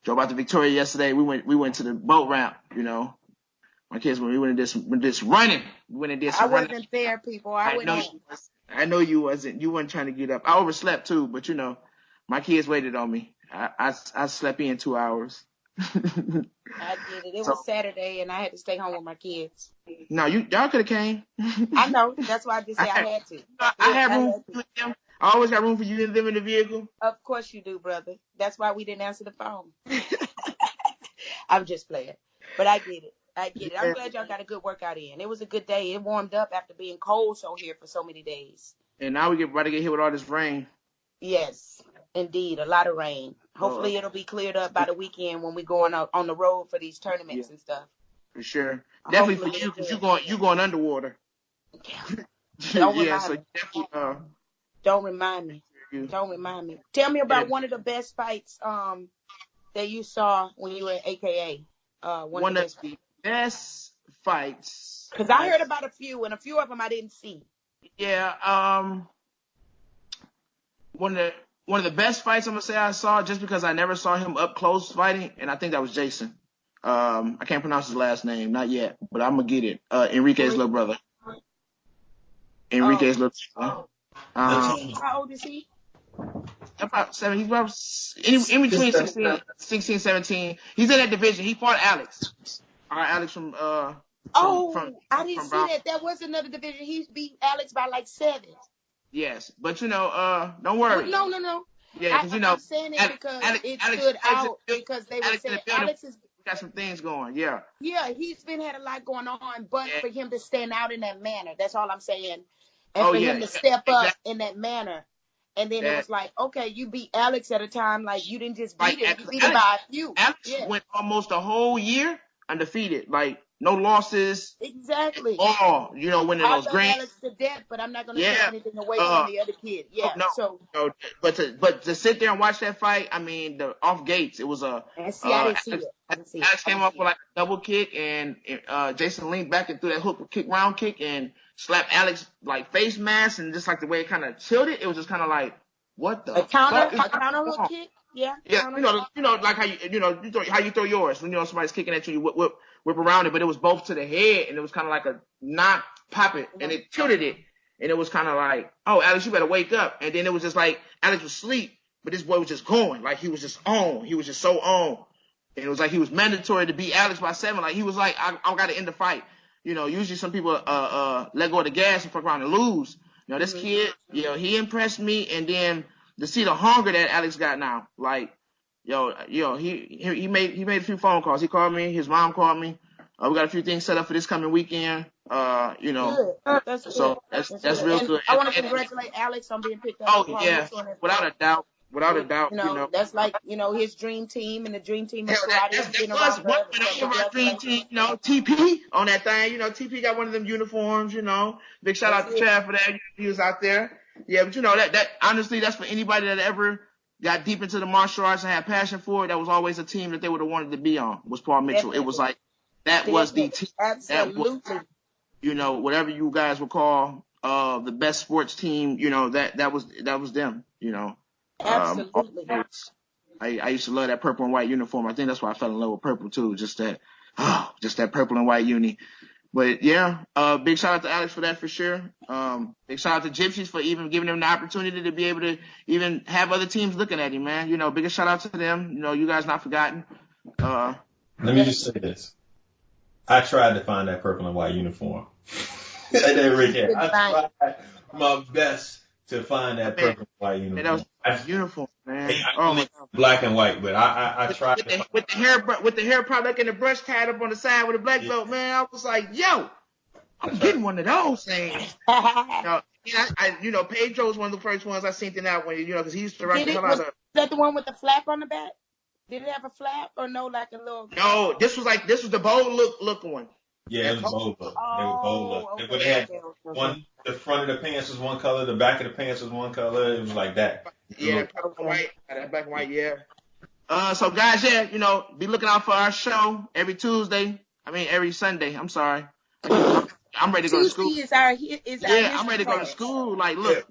Drove out to Victoria yesterday. We went to the boat ramp. My kids, when we went and did some running. We went and did some running. I wasn't there, people. I know you wasn't. You weren't trying to get up. I overslept too, but my kids waited on me. I slept in 2 hours. I did it. It was Saturday, and I had to stay home with my kids. No, y'all could have came. I know. That's why I just said I had to. I had room for you and them. I always got room for you and them in the vehicle. Of course you do, brother. That's why we didn't answer the phone. I'm just playing. But I get it. I'm glad y'all got a good workout in. It was a good day. It warmed up after being cold here for so many days. And now we about to get hit with all this rain. Yes, indeed. A lot of rain. Hopefully it'll be cleared up by the weekend when we're going out on the road for these tournaments and stuff. For sure. Definitely for you, because you going underwater. Don't remind me. Don't remind me. Tell me about one of the best fights that you saw when you were at AKA. One of the best fights. Because I heard about a few, and a few of them I didn't see. Yeah. One of the best fights I'm gonna say I saw, just because I never saw him up close fighting, and I think that was Jason. I can't pronounce his last name, not yet, but I'm gonna get it. Enrique's little brother. Enrique's little brother. How old is he? About 7. He's about in between 16, 17. He's in that division. He fought Alex. Alex from I didn't see that. That was another division. He beat Alex by like 7. Yes, but don't worry. No. Yeah, because I'm saying it because it stood out, because they were saying Alex is got some things going. Yeah. Yeah, he's had a lot going on, but for him to stand out in that manner, that's all I'm saying. And for him to step up in that manner And then it was like, okay, you beat Alex at a time, like you didn't just beat him, you beat him by a few. Alex went almost a whole year undefeated, like no losses. Exactly. Oh, winning I those love grand. Alex to death, but I'm not going to take anything away from the other kid. Yeah. No. But to sit there and watch that fight, I mean, the off gates, it was a. And see, I didn't see it. Alex came off with like a double kick, and Jason leaned back and threw that hook kick, round kick, and slapped Alex like face mask, and just like the way it kind of chilled it, it was just kind of like, what the? A counter hook kick. Yeah. Yeah, like how how you throw yours when somebody's kicking at you, you whip around it, but it was both to the head, and it was kind of like a not pop it, and it tilted it, and it was kind of like, oh, Alex, you better wake up, and then it was just like Alex was asleep, but this boy was just going, like he was just on, he was just so on, and it was like he was mandatory to beat Alex by 7, like he was like, I got to end the fight, usually some people let go of the gas and fuck around and lose. This kid, he impressed me, and then to see the hunger that Alex got now, like, he made a few phone calls. He called me. His mom called me. We got a few things set up for this coming weekend. Good. That's real good. I want to congratulate Alex on being picked up. Oh yeah, without a doubt. That's like his dream team, and the dream team of karate has been around forever. One of our dream team, TP on that thing. TP got one of them uniforms. Big shout out to Chad for that. He was out there. Yeah, but that honestly, that's for anybody that ever got deep into the martial arts and had passion for it. That was always a team that they would have wanted to be on. Was Paul Mitchell? Definitely. It was like that was the team. Absolutely. That was, whatever you guys would call the best sports team. That was them. Absolutely. I used to love that purple and white uniform. I think that's why I fell in love with purple too. Just that purple and white uni. But yeah, big shout out to Alex for that for sure. Big shout out to Gypsies for even giving him the opportunity to be able to even have other teams looking at him, man. Biggest shout out to them. You guys not forgotten. Let me just say this. I tried to find that purple and white uniform. I tried my best to find that purple and white uniform. That was uniform, man. Black and white, but I tried with the hair product and the brush tied up on the side with a black belt, man. I was like, yo, I'm getting one of those things. Pedro's one of the first ones I seen that when because he used to rock the hell out of. Is that the one with the flap on the back? Did it have a flap or no, like a little? No, this was the bold look one. Yeah, it was bold look. They were bold look. Okay, they had the front of the pants was one color, the back of the pants was one color. It was like that. Yeah, black and white. Black and white, yeah. So guys, be looking out for our show every Sunday. I'm sorry. I'm ready to go to school. I'm ready to go to school. Like, look,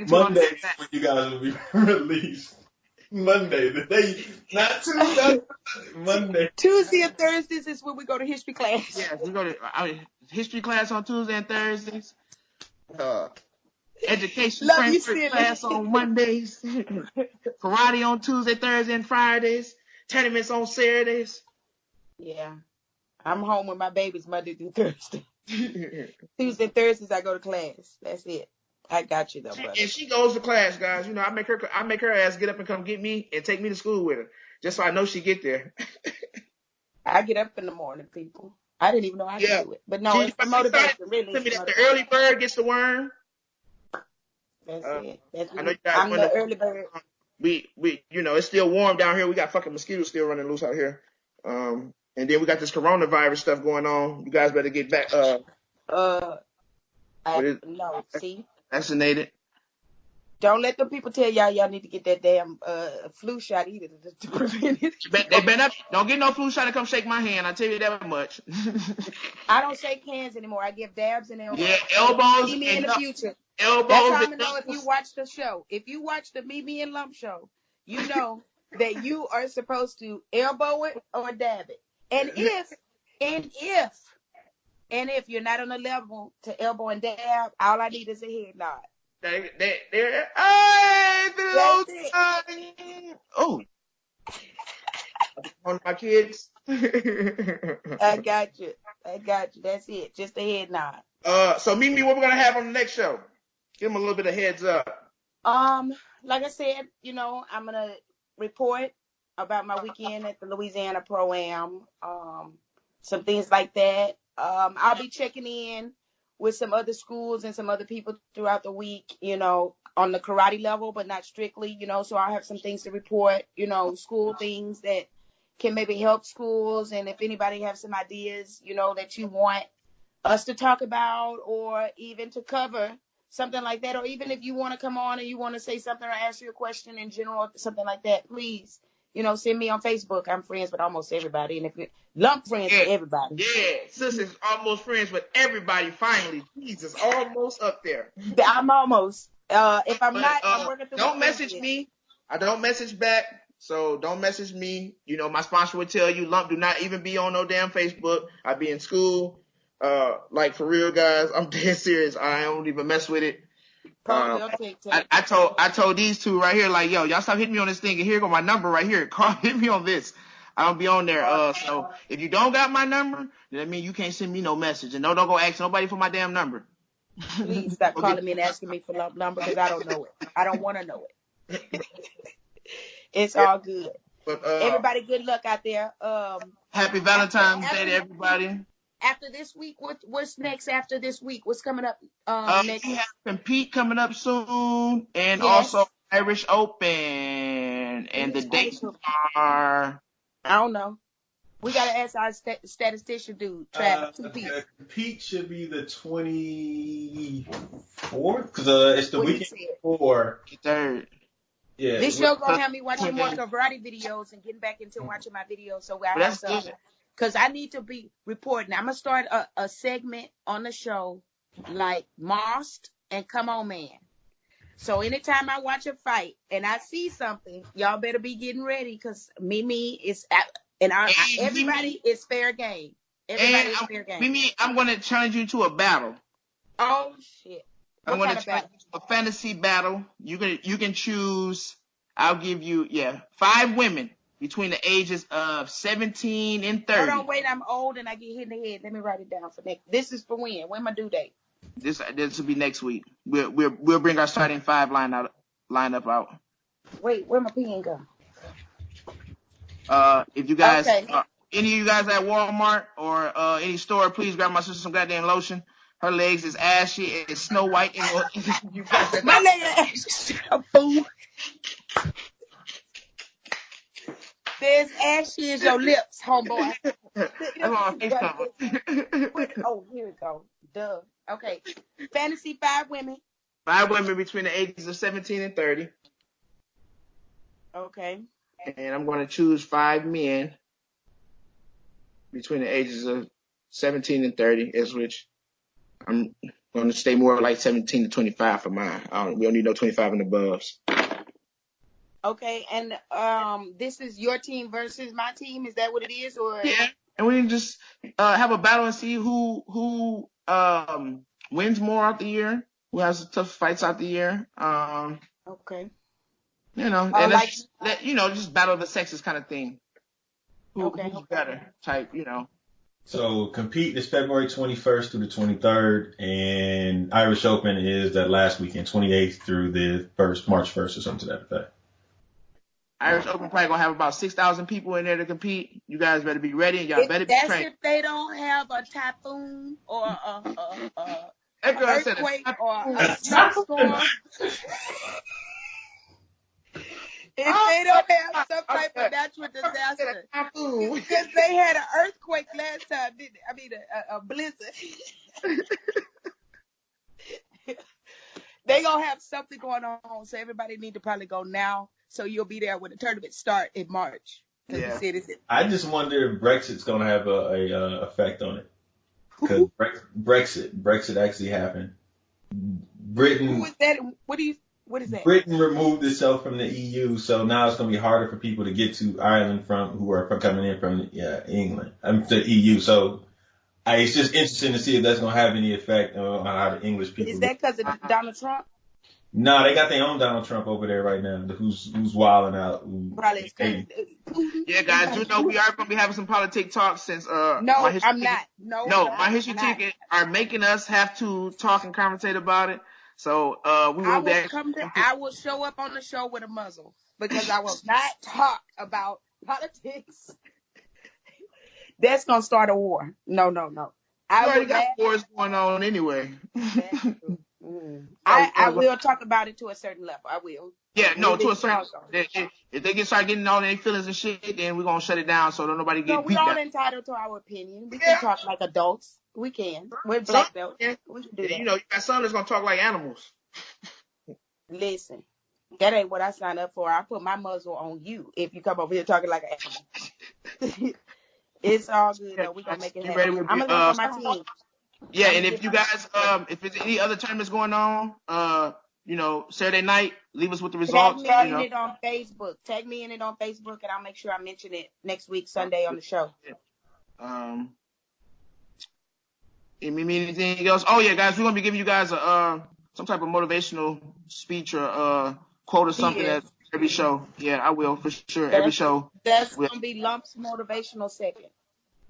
Monday when you guys will be released. Monday, the day, not Tuesday. Monday. Tuesday and Thursdays is when we go to history class. Yeah, we go to history class on Tuesday and Thursdays. Education transfer class on Mondays. Karate on Tuesday, Thursday, and Fridays. Tournaments on Saturdays. Yeah. I'm home with my babies Monday through Thursday. Tuesday, Thursdays, I go to class. That's it. I got you though, brother. And she goes to class, guys. I make her ass get up and come get me and take me to school with her, just so I know she get there. I get up in the morning, people. I didn't even know I could do it, but no, it's the motivation. Really, the early bird gets the worm. That's it. I know you guys. I'm the early bird. We it's still warm down here. We got fucking mosquitoes still running loose out here. And then we got this coronavirus stuff going on. You guys better get back. No, see. Vaccinated. Don't let them people tell y'all need to get that damn flu shot either to prevent it. They better don't get no flu shot to come shake my hand. I tell you that much. I don't shake hands anymore. I give dabs and elbows. Yeah, elbows. Meet me in the future. Elbows. That's how I'm gonna know if you watch the show. If you watch the Meet Me and Lump show, you know that you are supposed to elbow it or dab it. And if you're not on the level to elbow and dab, all I need is a head nod. Oh, one of my kids. I got you. That's it. Just a head nod. So Mimi, what we're gonna have on the next show? Give them a little bit of heads up. Like I said, I'm gonna report about my weekend at the Louisiana Pro-Am. Some things like that. I'll be checking in with some other schools and some other people throughout the week, on on the karate level, but not strictly, so I have some things to report, school things that can maybe help schools. And if anybody has some ideas, that you want us to talk about or even to cover, something like that, or even if you want to come on and you want to say something or ask you a question in general, something like that, please, send me on Facebook. I'm friends with almost everybody, and if you lump friends with everybody. Yeah, sister's almost friends with everybody. Finally, Jesus, almost up there. I'm almost. If I'm not, I'm working through. Don't message me. I don't message back, so don't message me. My sponsor would tell you, lump, do not even be on no damn Facebook. I be in school. Like for real, guys, I'm dead serious. I don't even mess with it. I told these two right here, like, yo, y'all stop hitting me on this thing, and here go my number right here. Hit me on this. I don't be on there. So if you don't got my number, then that means you can't send me no message, and don't go ask nobody for my damn number. Please stop calling me and asking me for the number, because I don't know it. I don't want to know it. It's all good. But everybody, good luck out there. Happy Valentine's Day to everybody. After this week, what's next after this week? What's coming up next? We have Compete coming up soon, and also Irish Open, and the dates are... I don't know. We got to ask our statistician dude, Travis. Compete should be the 24th, because it's the weekend before. 3rd. Yeah. This show going to have me watching more karate videos and getting back into watching my videos, so I have something. Because I need to be reporting. I'm going to start a segment on the show like Most and Come On Man. So anytime I watch a fight and I see something, y'all better be getting ready, because Mimi is... everybody is fair game. Everybody is fair game. Mimi, I'm going to challenge you to a battle. Oh, shit. I'm going to challenge you to a fantasy battle. You can choose... I'll give you, 5 women between the ages of 17 and 30. Hold on, wait, I'm old and I get hit in the head. Let me write it down for next. This is for when? When my due date? This will be next week. We'll bring our starting 5 lineup out. Wait, where my pen go? If you guys, any of you guys at Walmart or any store, please grab my sister some goddamn lotion. Her legs is ashy and Snow White. My leg is ashy. They're as ashy as your lips, homeboy. Oh, here we go. Duh. Okay. Fantasy 5 women. 5 women between the ages of 17 and 30. Okay. And I'm going to choose 5 men between the ages of 17 and 30, as which I'm going to stay more like 17 to 25 for mine. We don't need no 25 and aboves. Okay, and this is your team versus my team. Is that what it is, or? Yeah, and we can just have a battle and see who wins more out the year, who has the tough fights out the year. Okay. And just battle the sexes kind of thing. Who's better type, So Compete is February 21st through the 23rd, and Irish Open is that last weekend, 28th through the March 1st or something to that effect. Irish Open probably gonna have about 6,000 people in there to compete. You guys better be ready, and y'all better be trained. That's if they don't have a typhoon or an earthquake or a snowstorm. If they don't have some type of natural disaster, because they had an earthquake last time, didn't they? I mean, a blizzard. They gonna have something going on, so everybody need to probably go now, so you'll be there when the tournament start in March. Yeah. I just wonder if Brexit's gonna have a effect on it, because Brexit actually happened. Britain. Who is that? What is that? Britain removed itself from the EU, so now it's going to be harder for people to get to Ireland who are coming in from England. The EU. So it's just interesting to see if that's going to have any effect on how the English people. Is that because of Donald Trump? No, they got their own Donald Trump over there right now, who's wilding out. Probably. Yeah, guys, we are going to be having some politic talks since. No, I'm not. No, my history tickets are making us have to talk and conversate about it. So we will be. I will show up on the show with a muzzle, because I will not talk about politics. That's gonna start a war. No. I already got wars going on anyway. I will talk about it to a certain level. I will. Yeah, no, to a certain if they start getting all their feelings and shit, then we're gonna shut it down so don't nobody get beat down. We're all entitled to our opinion. We can talk like adults. We can. We're black belts. We can do that. You know, you got some that's gonna talk like animals. Listen, that ain't what I signed up for. I put my muzzle on you if you come over here talking like an animal. It's all good though. We're gonna make it happen. I'm gonna look for my team. Yeah, and if you guys, if there's any other tournaments going on, you know, Saturday night, leave us with the results. Tag me in it on Facebook. Tag me in it on Facebook, and I'll make sure I mention it next week, Sunday, on the show. Anything else? Oh yeah, guys, we're gonna be giving you guys some type of motivational speech or quote or something at every show. Yeah, I will for sure. Every show. That's gonna be Lump's motivational second.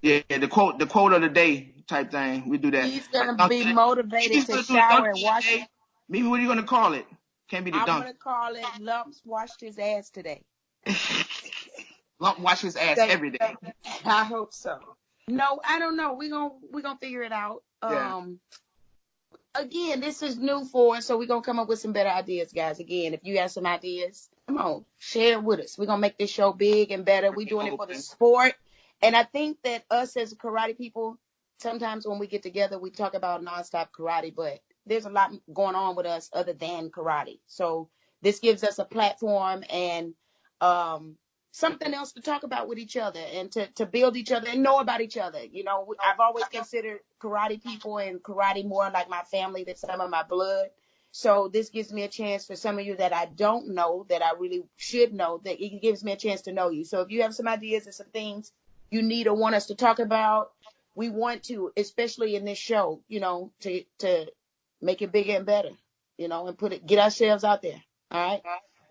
Yeah, the quote of the day type thing. We do that. He's gonna be motivated to shower and wash. Maybe what are you gonna call it? Can't be the dunk. I'm gonna call it Lumps washed his ass today. Lump wash his ass every day. I hope so. No, I don't know. We're gonna figure it out. Again, this is new for us, so we're gonna come up with some better ideas, guys. Again, if you have some ideas, come on, share it with us. We're gonna make this show big and better. We're doing it for the sport. And I think that us as karate people, sometimes when we get together, we talk about nonstop karate, but there's a lot going on with us other than karate. So this gives us a platform and something else to talk about with each other and to build each other and know about each other. You know, I've always considered karate people and karate more like my family than some of my blood. So this gives me a chance for some of you that I don't know, that I really should know, that it gives me a chance to know you. So if you have some ideas and some things you need or want us to talk about, we want to, especially in this show, you know, to make it bigger and better, you know, and get ourselves out there. All right.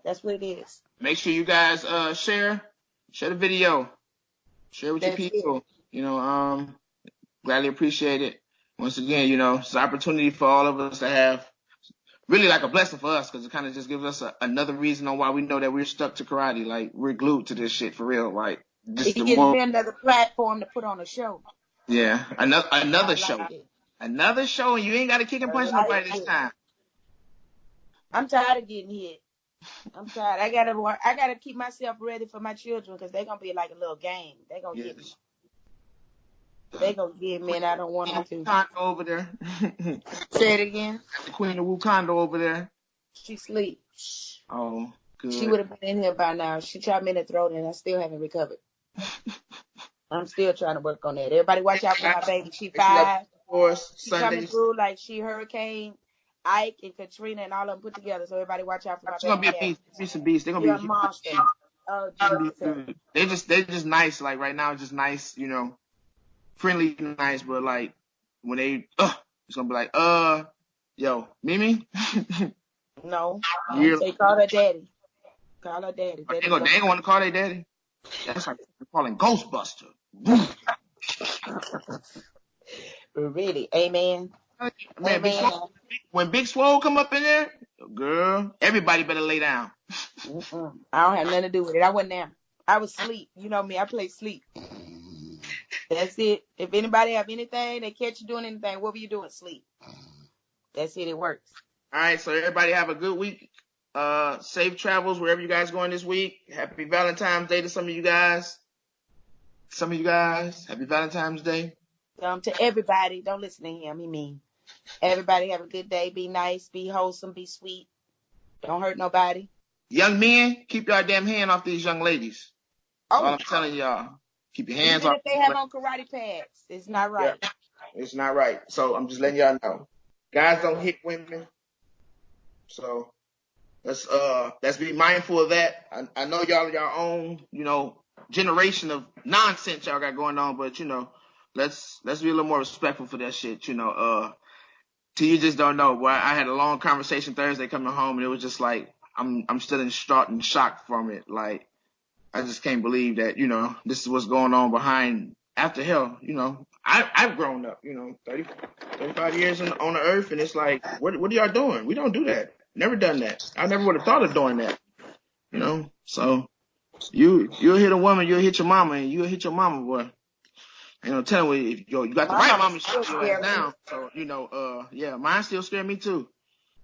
That's what it is. Make sure you guys share the video, share with your people. You know, gladly appreciate it. Once again, you know, it's an opportunity for all of us to have, really like a blessing for us, because it kind of just gives us another reason on why we know that we're stuck to karate. Like, we're glued to this shit for real. Like, it gives me another platform to put on a show. Yeah, another show. Another show, and you ain't got to kick and punch nobody this time. I'm tired of getting hit. I'm tired. I gotta keep myself ready for my children, because they're gonna be like a little game. They're gonna get me. They gonna get me, and I don't want them to. Kondo over there. Say it again. The Queen of Wukondo over there. She sleep. Oh, good. She would have been in here by now. She chopped me in the throat, and I still haven't recovered. I'm still trying to work on that. Everybody watch out for my baby. She 5. She's coming through like she Hurricane Ike and Katrina and all of them put together. So everybody watch out for my baby. She's gonna be a beast. She's a beast. They're gonna be a monster. Oh, Jesus. They're just nice. Like right now, just nice. You know, friendly, nice. But like when they, it's gonna be like, yo, Mimi. No, they call her daddy. Call her daddy. They ain't want to call their daddy. That's like calling Ghostbuster. Really, amen. Man, when Big Swole come up in there, girl, everybody better lay down. I don't have nothing to do with it. I wasn't there. I was asleep. You know me, I play sleep. That's it. If anybody have anything, they catch you doing anything, what were you doing? Sleep. That's it. It works. All right, so everybody have a good week. Safe travels wherever you guys going this week. Happy Valentine's Day to some of you guys. Happy Valentine's Day. To everybody, don't listen to him. He mean. Everybody have a good day. Be nice. Be wholesome. Be sweet. Don't hurt nobody. Young men, keep your damn hand off these young ladies. All I'm telling y'all. Keep your hands off. Even if they have on karate pads, it's not right. Yeah, it's not right. So I'm just letting y'all know. Guys don't hit women. So let's be mindful of that. I know y'all are your own, you know, generation of nonsense y'all got going on, but you know, let's be a little more respectful for that shit, you know. Till you just don't know. Boy, I had a long conversation Thursday coming home, and it was just like I'm still in shock from it. Like I just can't believe that, you know, this is what's going on behind after hell. You know, I've grown up, you know, 35 years on the earth, and it's like, what are y'all doing? We don't do that. Never done that. I never would have thought of doing that. You know, so you'll hit a woman, you'll hit your mama, and you'll hit your mama, boy. You know, tell me if you got the right mama, she'll get down. So, you know, yeah, mine still scare me too.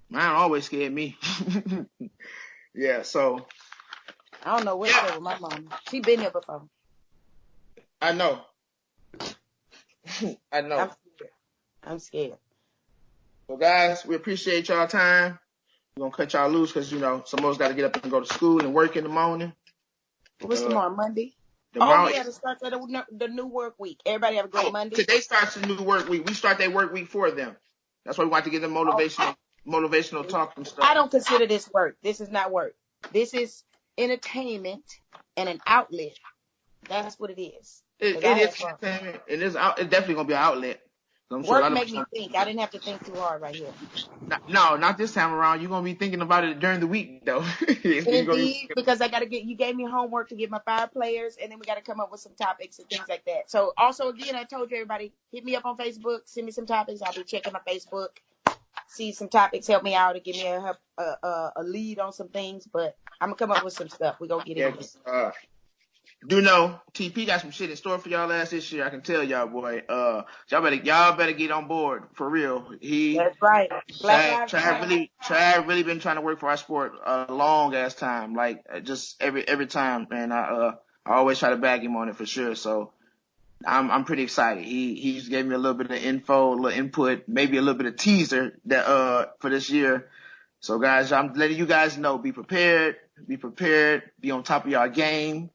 Mine always scared me. Yeah, so I don't know what's up with my mama. She been here before. I know. I know. I'm scared. So guys, we appreciate y'all time. We're gonna cut y'all loose because some of us got to get up and go to school and work in the morning. What's tomorrow? Monday. Tomorrow, the start of the new work week. Everybody have a great Monday. Today starts the new work week. We start that work week for them. That's why we want to give them motivational talk and stuff. I don't consider this work. This is not work. This is entertainment and an outlet. That's what it is. It is entertainment. It's definitely gonna be an outlet. Work make me think. I didn't have to think too hard right here. No, not this time around. You're gonna be thinking about it during the week though. Indeed, because you gave me homework to get my 5 players, and then we got to come up with some topics and things like that. So also again, I told you everybody, hit me up on Facebook, send me some topics. I'll be checking my Facebook, see some topics, help me out, and give me a lead on some things. But I'm gonna come up with some stuff. We're gonna get into it. Do know TP got some shit in store for y'all this year. I can tell y'all, boy. Y'all better get on board for real. That's right. Chad really been trying to work for our sport a long ass time. Like just every time, man. I always try to bag him on it for sure. So I'm pretty excited. He just gave me a little bit of info, a little input, maybe a little bit of teaser that for this year. So guys, I'm letting you guys know. Be prepared. Be on top of your game.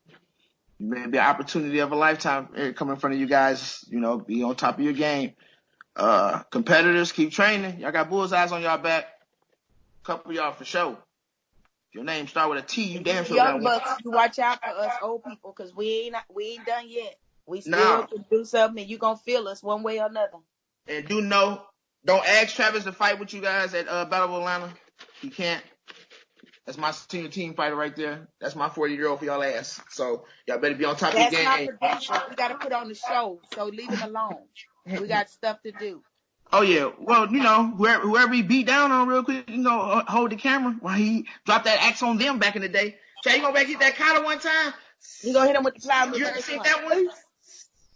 Maybe an opportunity of a lifetime come in front of you guys. Be on top of your game. Competitors, keep training. Y'all got bullseyes on y'all back. Couple of y'all for sure. If your name start with a T, you damn sure got one. Young bucks, you watch out for us old people, because we ain't done yet. We still can do something, and you gonna feel us one way or another. And don't ask Travis to fight with you guys at Battle of Atlanta. He can't. That's my senior team fighter right there. That's my 40-year-old for y'all ass. So y'all better be on top of your game. That's my producer. We got to put on the show, so leave him alone. We got stuff to do. Oh yeah. Well, whoever he beat down on real quick, hold the camera while he dropped that axe on them back in the day. Chad, you gonna back hit that counter one time? You gonna hit him with the plow? You ever seen that one?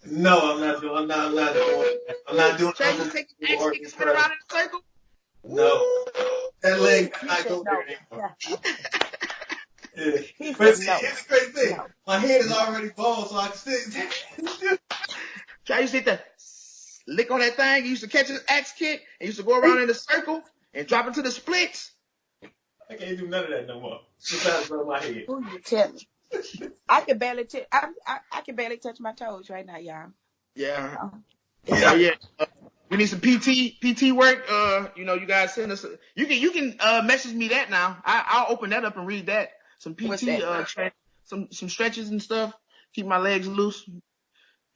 No, I'm not doing. I'm not doing. Chad, you take the axe kick and spin around in a circle? No. That leg not go there anymore. Yeah. But see, here's the crazy thing. No. My head is already bald, so I can still. Try to hit the lick on that thing. He used to catch his axe kick and used to go around in a circle and drop into the splits. I can't do none of that no more. Besides rub my head. Who you telling? I can barely touch my toes right now, y'all. Yeah. Yeah. We need some PT work. You guys send us. You can message me that now. I'll open that up and read that. Some PT, some stretches and stuff. Keep my legs loose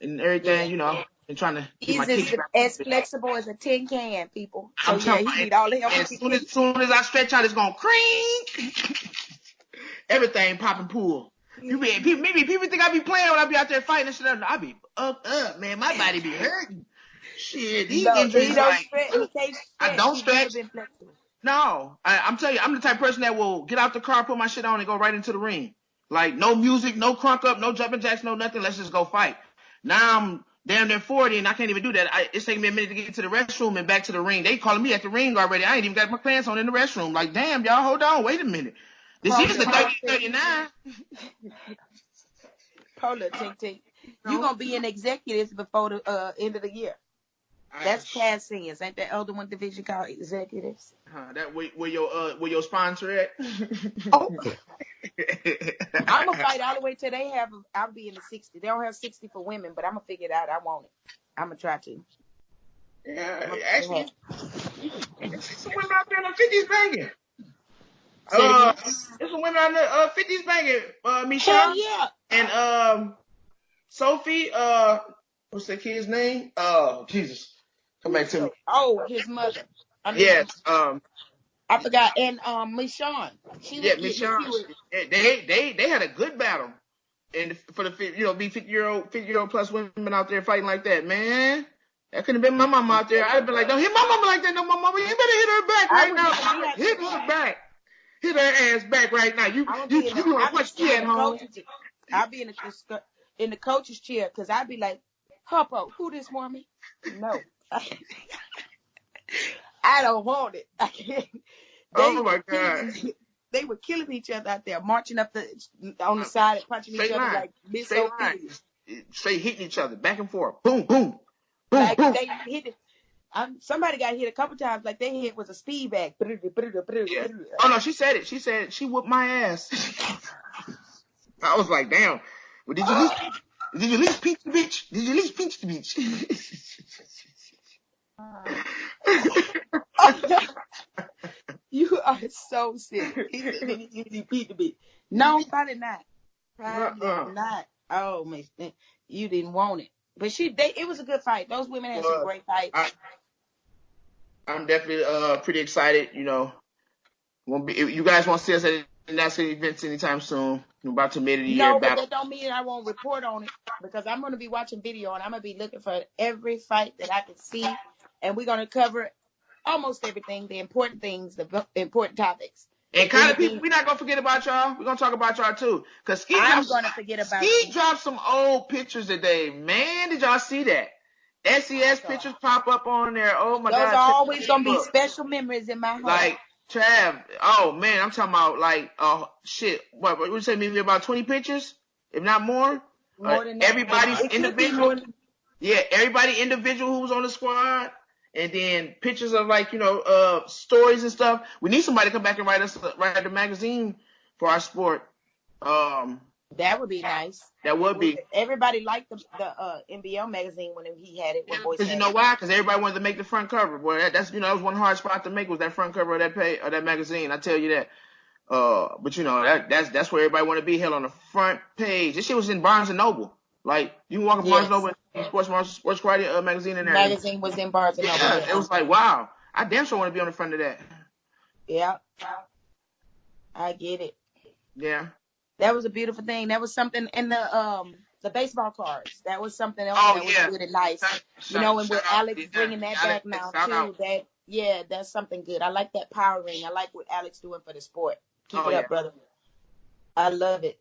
and everything. And trying to get my kicks back. As flexible as a tin can, people. So he need all the help. As soon as I stretch out, it's gonna crink. Everything popping pool. Maybe people think I be playing when I be out there fighting and shit. I be up, man. My body be hurting. Shit, these injuries I don't stretch. No, I'm telling you, I'm the type of person that will get out the car, put my shit on, and go right into the ring. Like no music, no crunk up, no jumping jacks, no nothing. Let's just go fight. Now I'm damn near 40 and I can't even do that. It's taking me a minute to get to the restroom and back to the ring. They calling me at the ring already. I ain't even got my pants on in the restroom. Like, damn, y'all, hold on, wait a minute. This is the 30-39. Polar Tink. You're going to be an executive before the end of the year. That's past seniors. Ain't that other one division called executives? That where your sponsor at? Oh. I'm going to fight all the way till I'll be in the 60. They don't have 60 for women, but I'm going to figure it out. I want it. I'm going to try to. Yeah, actually, there's some women out there in the 50s banging. There's some women out there 50s banging. Michelle. Hell yeah. And Sophie, what's that kid's name? Oh, Jesus. Come back to me. Oh, his mother. Yes. I forgot. And Michonne. Michonne. They had a good battle. And for the be 50-year-old plus women out there fighting like that, man. That could have been my mama out there. I'd have been like, don't hit my mama like that, no, my mama. You better hit her back right now. Hit her back. Hit her ass back right now. You want to punch me at home. I'll be in the coach's chair because I'd be like, Huppo, who this woman? No. I don't want it. Oh my God. They were killing each other out there, marching up on the side and punching each other like straight line. Straight hitting each other, back and forth. Boom, boom, boom, like boom. They hit it. Somebody got hit a couple times. Like they hit was a speed bag. Yeah. Oh no, she said it. She said she whooped my ass. I was like, damn. Well, did you at least pinch the bitch? Did you at least pinch the bitch? You are so sick. You beat the bitch. No, probably not. Probably not. Oh man, you didn't want it. But it was a good fight. Those women had some great fights. I'm definitely pretty excited. You know, you guys won't see us at NASCAR events anytime soon. We're about to mid of the year battle. battle. But that don't mean I won't report on it, because I'm going to be watching video and I'm going to be looking for every fight that I can see, and we're going to cover almost everything, the important things, the important topics. And kind of people, we're not going to forget about y'all. We're going to talk about y'all too. Because I'm going to forget about Ski dropped some old pictures today. Man, did y'all see that? SES pictures pop up on there. Oh my God. Those are always going to be special memories in my heart. Like, Trav, oh man, I'm talking about like, shit. What would you say, maybe about 20 pictures? If not more? More than that. Everybody's individual. Yeah, everybody individual who was on the squad. And then pictures of like, stories and stuff. We need somebody to come back and write the magazine for our sport. That would be nice. That would be. Everybody liked the NBL magazine when he had it. Because you know why? Because everybody wanted to make the front cover. Boy, that's that was one hard spot to make, was that front cover of that magazine. I tell you that. But that's where everybody wanted to be, held on the front page. This shit was in Barnes and Noble. Like, you can walk in Barnes and Noble and Sports Quality magazine in there. Magazine was in Barnes and Noble. Yeah, it was like, wow. I damn sure want to be on the front of that. Yeah. I get it. Yeah. That was a beautiful thing. That was something in the baseball cards. That was something else that was really nice. And with Alex bringing that back now too, that's something good. I like that power ring. I like what Alex doing for the sport. Keep it up, brother. I love it.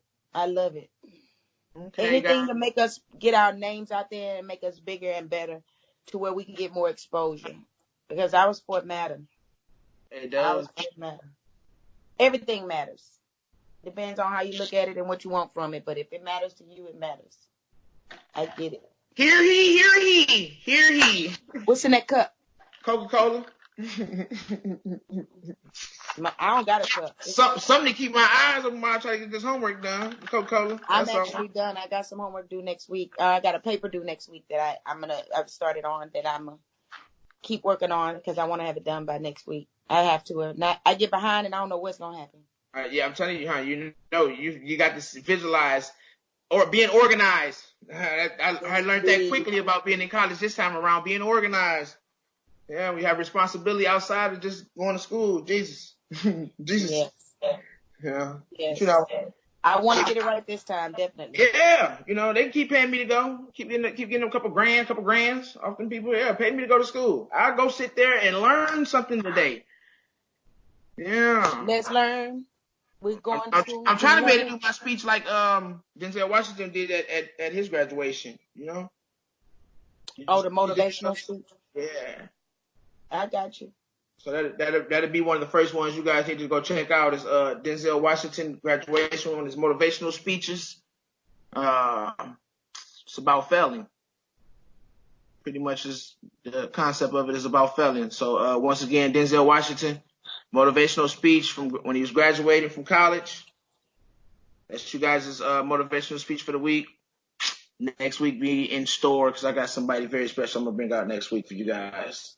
Okay, anything to make us get our names out there and make us bigger and better, to where we can get more exposure. Because our sport matters. It does. Our sport matters. Everything matters. Depends on how you look at it and what you want from it. But if it matters to you, it matters. I get it. Hear he. What's in that cup? Coca-Cola. I don't got a cup. Something to keep my eyes open while I try to get this homework done. Coca-Cola. I'm actually done. I got some homework due next week. I got a paper due next week that I've started on, that I'm gonna keep working on, because I want to have it done by next week. I have to. I get behind and I don't know what's gonna happen. Yeah, I'm telling you, you got to visualize or being organized. I learned that quickly about being in college this time around, being organized. Yeah, we have responsibility outside of just going to school. Jesus. Yes. Yeah. Yes. I want to get it right this time, definitely. Yeah. They keep paying me to go. Keep getting a couple grands off them people. Yeah, pay me to go to school. I'll go sit there and learn something today. Yeah. Let's learn. We're going to. I'm trying to be able to do my speech like Denzel Washington did at his graduation. Oh, the motivational speech. Yeah. I got you. So that'll be one of the first ones you guys need to go check out, is Denzel Washington graduation, one of his motivational speeches. It's about failing. Pretty much is the concept of it is about failing. So once again, Denzel Washington, motivational speech from when he was graduating from college. That's you guys' motivational speech for the week. Next week be in store, because I got somebody very special I'm gonna bring out next week for you guys.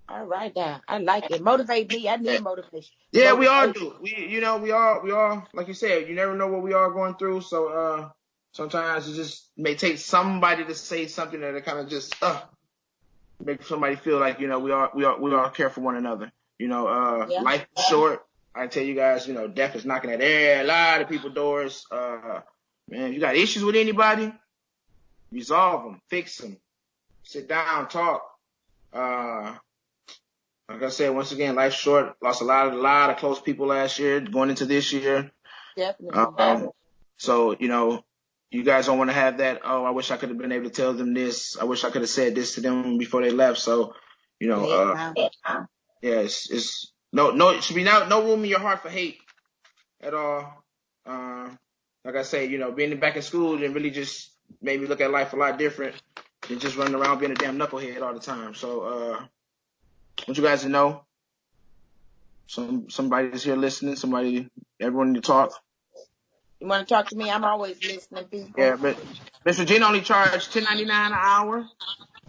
All right, now I like it. Motivate me. I need motivation. Yeah, we all do. We all, like you said, you never know what we are going through. So sometimes it just may take somebody to say something that kind of just make somebody feel like we all care for one another. Life is short. I tell you guys, death is knocking at a lot of people's doors. Man, if you got issues with anybody, resolve them, fix them, sit down, talk. Like I said, once again, life's short. Lost a lot of close people last year, going into this year. Definitely. So, you guys don't want to have that, I wish I could have been able to tell them this. I wish I could have said this to them before they left. So, it's No, it should be no room in your heart for hate at all. Like I say, being back in school and really just made me look at life a lot different than just running around being a damn knucklehead all the time. So, I want you guys to know, somebody is here listening. Everyone need to talk. You want to talk to me? I'm always listening, people. Yeah, but Miss Regina only charged $10.99 an hour.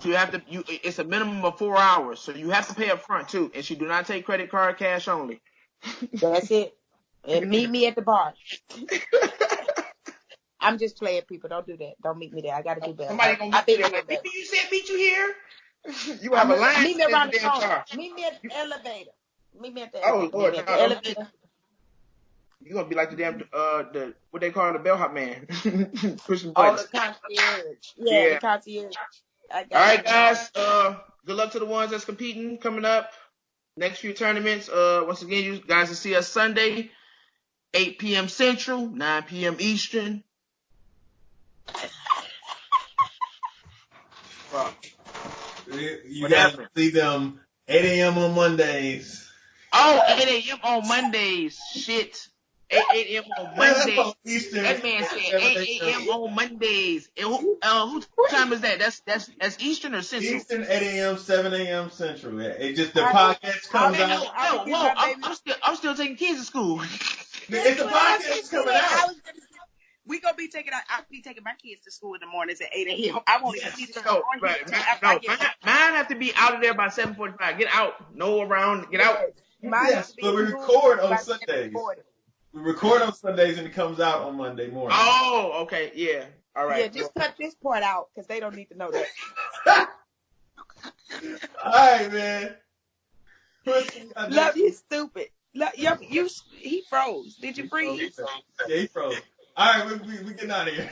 So you have to. It's a minimum of 4 hours, so you have to pay up front too. And she do not take credit card, cash only. That's it. And meet me at the bar. I'm just playing, people. Don't do that. Don't meet me there. I got to do better. Somebody gonna meet you there. Like, you said meet you here. You have a line. Meet me around the corner. Meet me at the elevator. Meet me at the elevator. Oh Lord, meet me at the elevator. You're gonna be like the damn what they call the bellhop man. Pushing buttons. The concierge. Yeah, the concierge. All right, guys. Good luck to the ones that's competing coming up. Next few tournaments. Once again, you guys will see us Sunday, 8 p.m. Central, 9 p.m. Eastern. You guys see them 8 a.m. on Mondays. Oh, 8 a.m. on Mondays. Shit. 8 a.m. on Mondays. That man said 8 a.m. on Mondays. And whose time is that? That's Eastern or Central? Eastern, 8 a.m., 7 a.m. Central. It just the podcast comes out. I'm still taking kids to school. It's the podcast coming out. We gonna be taking. I'll be taking my kids to school in the mornings at 8 a.m. I won't even see them. Mine have to be out of there by 7:45. Get out. No around. Get out. Yes, but we record on Sundays. We record on Sundays and it comes out on Monday morning. Oh, okay. Yeah. All right. Yeah, just cut this part out because they don't need to know that. All right, man. Love you, stupid. He froze. Did you freeze? Yeah, he froze. All right, we getting out of here.